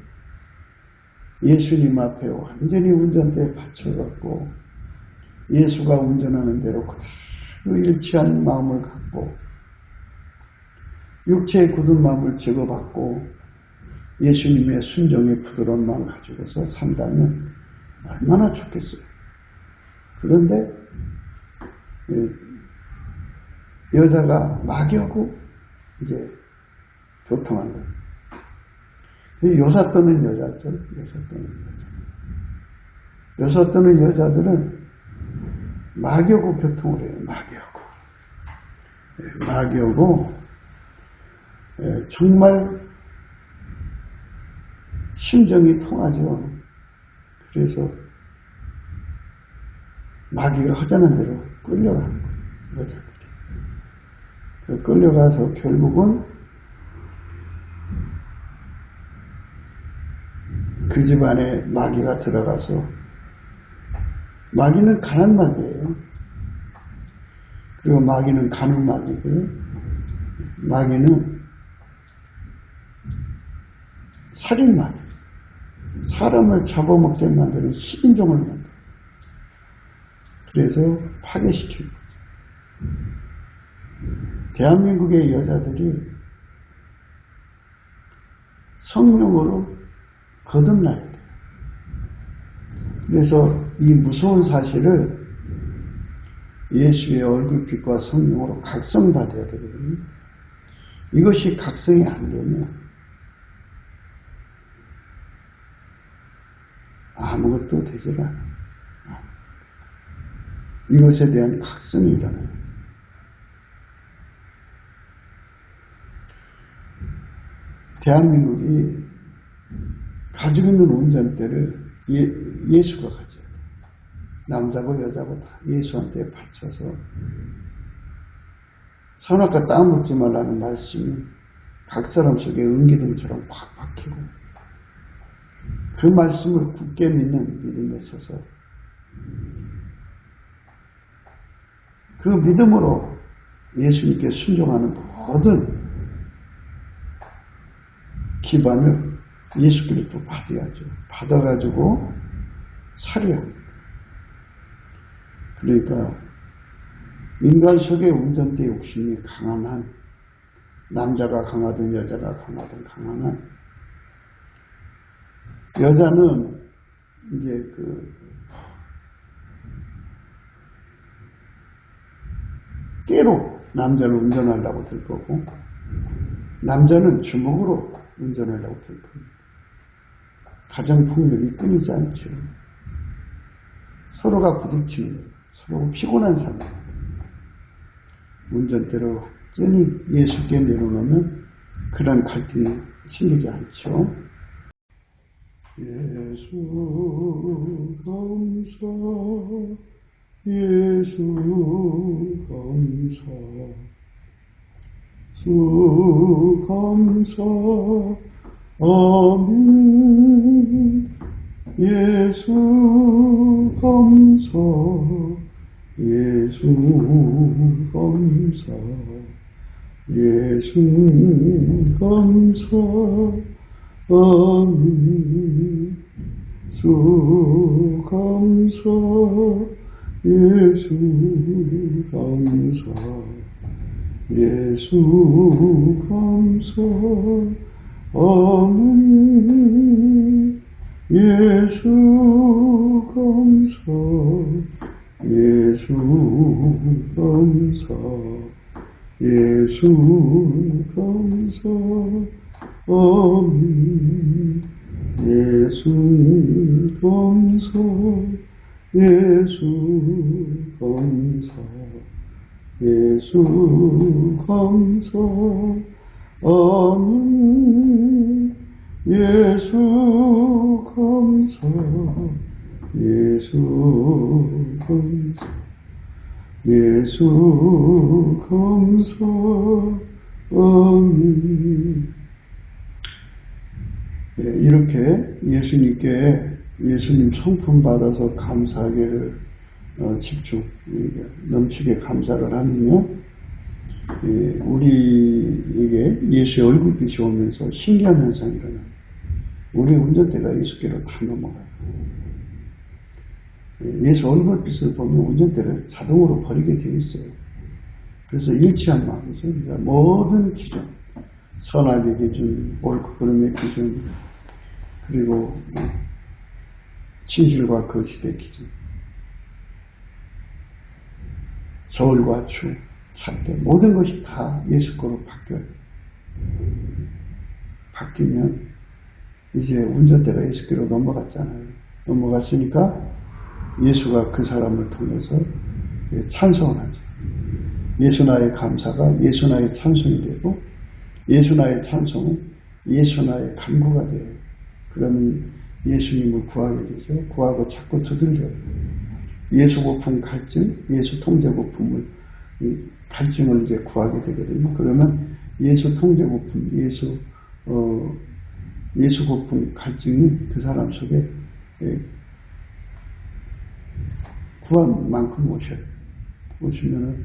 예수님 앞에 완전히 운전대에 받쳐갖고 예수가 운전하는 대로 그대로 일치한 마음을 갖고 육체의 굳은 마음을 제거받고 예수님의 순종의 부드러운 마음을 가지고서 산다면 얼마나 좋겠어요. 그런데 여자가 마귀하고 이제 교통한다. 요사 떠는 여자죠. 요사 떠는 여자들은 마귀하고 교통을 해요. 마귀하고 정말 심정이 통하죠. 그래서 마귀가 허전한 대로 끌려가는 거예요. 여자들이. 끌려가서 결국은 그 집안에 마귀가 들어가서, 마귀는 가난 마귀예요. 그리고 마귀는 가는 마귀고요. 마귀는 살인 마귀. 사람을 잡아먹게 만드는 식인종을 만들어요. 그래서 파괴시키는 거죠. 대한민국의 여자들이 성령으로 거듭나야 돼요. 그래서 이 무서운 사실을 예수의 얼굴빛과 성령으로 각성받아야 되거든요. 이것이 각성이 안 되면 아무것도 되질 않아요. 이것에 대한 각성이 일어나요. 대한민국이 가지고 있는 운전대를 예수가 가져요. 남자고 여자고 다 예수한테 바쳐서 선악과 땀 묻지 말라는 말씀이 각 사람 속에 은기둥처럼 팍 박히고, 그 말씀을 굳게 믿는 믿음에 서서 그 믿음으로 예수님께 순종하는 모든 기반을 예수 그리스도 받아야죠. 받아가지고 살아야 합니다. 그러니까 인간 속의 운전대 욕심이 강한 한, 남자가 강하든 여자가 강하든 강한 한, 여자는 이제 깨로 남자를 운전하려고 들 거고, 남자는 주먹으로 운전하려고 들 겁니다. 가정폭력이 끊이지 않죠. 서로가 부딪히는 거예요. 서로 피곤한 삶. 운전대를 완전히 예수께 내려놓으면 그런 갈등이 생기지 않죠. 예수 감사, 예수 감사, 수 감사, 아멘. 예수 감사, 예수 감사, 예수 감사, 아멘. 수 감사, 예수 감사, 예수 감사, 아멘. 예수 감사, 예수 감사, 예수 감사, 아멘. 예수 감사, 예수 감사, 예수 감사, 아멘. 예수 감사, 예수 감사, 예수 감사, 아멘. 이렇게 예수님 성품 받아서 감사하기를 집중, 넘치게 감사를 하면 우리에게 예수의 얼굴빛이 오면서 신기한 현상이 일어나요. 우리의 운전대가 예수께로 다 넘어가요. 예수 얼굴빛을 보면 운전대를 자동으로 버리게 되어 있어요. 그래서 일치한 마음이죠. 그러니까 모든 기준, 선악의 기준, 옳고 그름의 기준, 그리고 진실과 거짓의 기준, 겨울과 추, 잣대 모든 것이 다 예수 거로 바뀌어요. 바뀌면 이제 운전대가 예수께로 넘어갔잖아요. 넘어갔으니까 예수가 그 사람을 통해서 찬송을 하죠. 예수 나의 감사가 예수 나의 찬송이 되고 예수 나의 찬송은 예수 나의 간구가 돼요. 그러면 예수님을 구하게 되죠. 구하고 자꾸 두들겨요. 예수 고품 갈증, 예수 통제 고품을 갈증을 이제 구하게 되거든요. 그러면 예수 통제 고품, 예수 고품 갈증이 그 사람 속에 구한 만큼 오셔요. 오시면은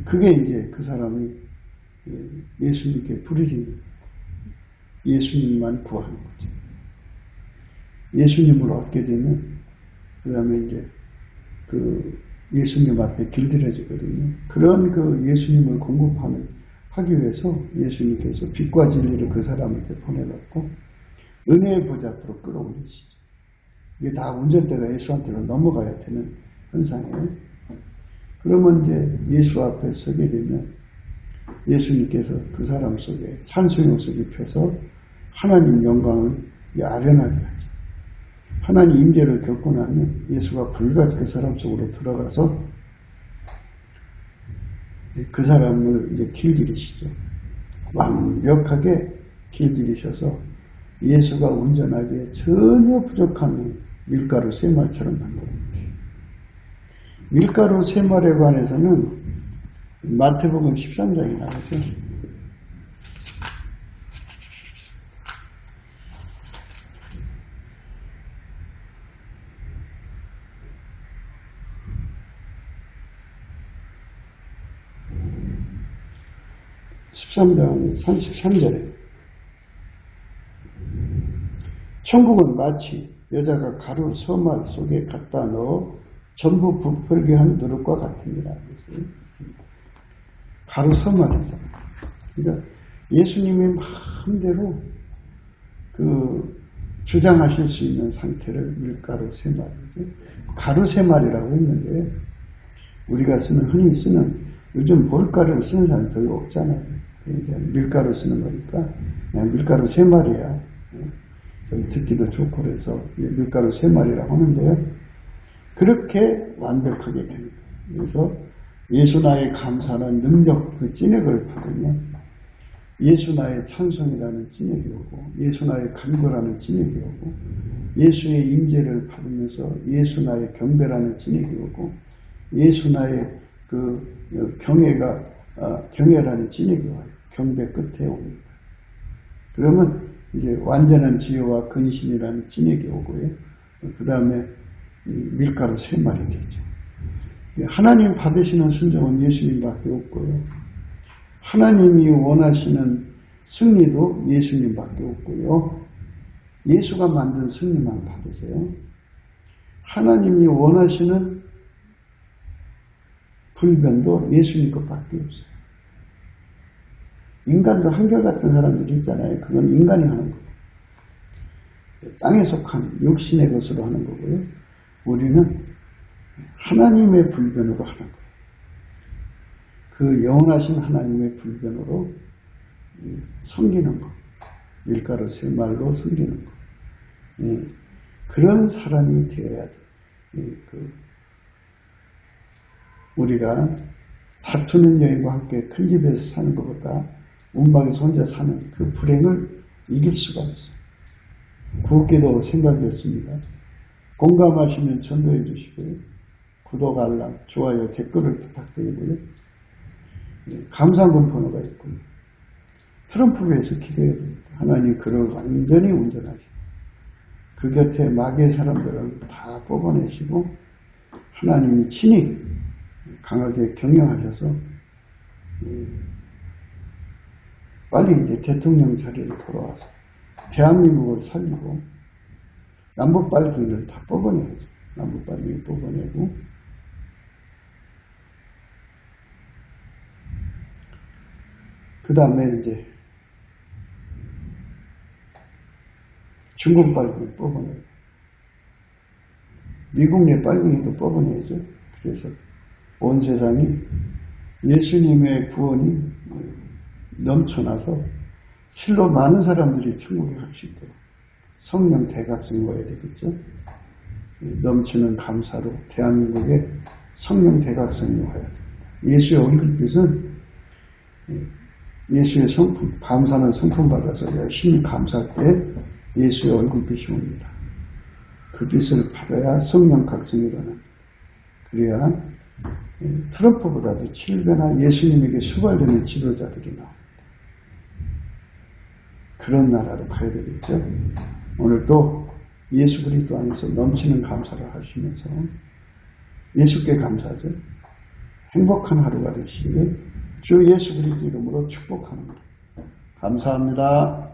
그게 이제 그 사람이 예수님께 부르짖는 예수님만 구하는 거죠. 예수님을 얻게 되면 그 다음에 이제 그 예수님 앞에 길들여지거든요. 그런 그 예수님을 하기 위해서 예수님께서 빛과 진리를 그 사람한테 보내갖고 은혜의 보좌 앞으로 끌어올리시죠. 이게 다 운전대가 예수한테로 넘어가야 되는 현상이에요. 그러면 이제 예수 앞에 서게 되면 예수님께서 그 사람 속에 찬송의 옷을 입혀서 하나님 영광을 아련하게 하죠. 하나님 임재를 겪고 나면 예수가 불같이 그 사람 속으로 들어가서 그 사람을 이제 길들이시죠. 완벽하게 길들이셔서 예수가 운전하기에 전혀 부족한 밀가루 세 마리처럼 만들어요. 밀가루 세 마리에 관해서는 마태복음 13장이 나오죠. 13장 33절에 천국은 마치 여자가 가루 서말 속에 갖다 넣어 전부 부풀게 한 누룩과 같습니다. 가루 서말이죠. 그러니까 예수님이 마음대로 그 주장하실 수 있는 상태를 밀가루 세 마리죠. 가루 세 마리라고 했는데 우리가 흔히 쓰는 요즘 볼가루를 쓰는 사람이 별로 없잖아요. 그러니까 밀가루 쓰는 거니까 그냥 밀가루 세 마리야. 좀 듣기도 좋고 그래서 밀가루 세 마리라고 하는데요. 그렇게 완벽하게 됩니다. 그래서 예수 나의 감사는 능력 그 찐액을 받으면 예수 나의 찬송이라는 찐액이 오고 예수 나의 간구라는 찐액이 오고 예수의 임재를 받으면서 예수 나의 경배라는 찐액이 오고 예수 나의 그 경외라는 찐액이 와요. 경배 끝에 옵니다. 그러면 이제 완전한 지혜와 근신이라는 찐액이 오고요. 그 다음에 밀가루 세 마리 되죠. 하나님 받으시는 순종은 예수님밖에 없고요. 하나님이 원하시는 승리도 예수님밖에 없고요. 예수가 만든 승리만 받으세요. 하나님이 원하시는 불변도 예수님 것밖에 없어요. 인간도 한결같은 사람들이 있잖아요. 그건 인간이 하는 거고 땅에 속한 육신의 것으로 하는 거고요. 우리는 하나님의 불변으로 하는 거예요. 그 영원하신 하나님의 불변으로 섬기는 것. 밀가루 세 말로 섬기는 것. 그런 사람이 되어야 돼. 우리가 다투는 여인과 함께 큰 집에서 사는 것보다 움방에서 혼자 사는 그 불행을 이길 수가 없어요. 구독기도 생각했습니다. 공감하시면 전도해 주시고요. 구독, 알람, 좋아요, 댓글을 부탁드리고요. 감사금 번호가 있고요. 트럼프에서 기도해야 됩니다. 하나님 그를 완전히 운전하시고 그 곁에 마귀의 사람들을 다 뽑아내시고 하나님이 친히 강하게 경영하셔서 빨리 이제 대통령 자리를 돌아와서 대한민국을 살리고 남북 빨갱이를 다 뽑아내야죠. 남북 빨갱이 뽑아내고 그 다음에 이제 중국 빨갱이 뽑아내고 미국 내 빨갱이도 뽑아내야죠. 그래서 온 세상이 예수님의 구원이 넘쳐나서 실로 많은 사람들이 천국에 갈 수 있도록 성령 대각성이 와야 되겠죠. 넘치는 감사로 대한민국에 성령 대각성이 와야 됩니다. 예수의 얼굴빛은 예수의 성품, 감사는 성품 받아서 열심히 감사할 때 예수의 얼굴빛이 옵니다. 그 빛을 받아야 성령 각성이 일어납니다. 그래야 트럼프보다도 7배나 예수님에게 수발되는 지도자들이 나옵니다. 그런 나라로 가야 되겠죠. 오늘도 예수 그리스도 안에서 넘치는 감사를 하시면서 예수께 감사하죠. 행복한 하루가 되시기를 주 예수 그리스도 이름으로 축복합니다. 감사합니다.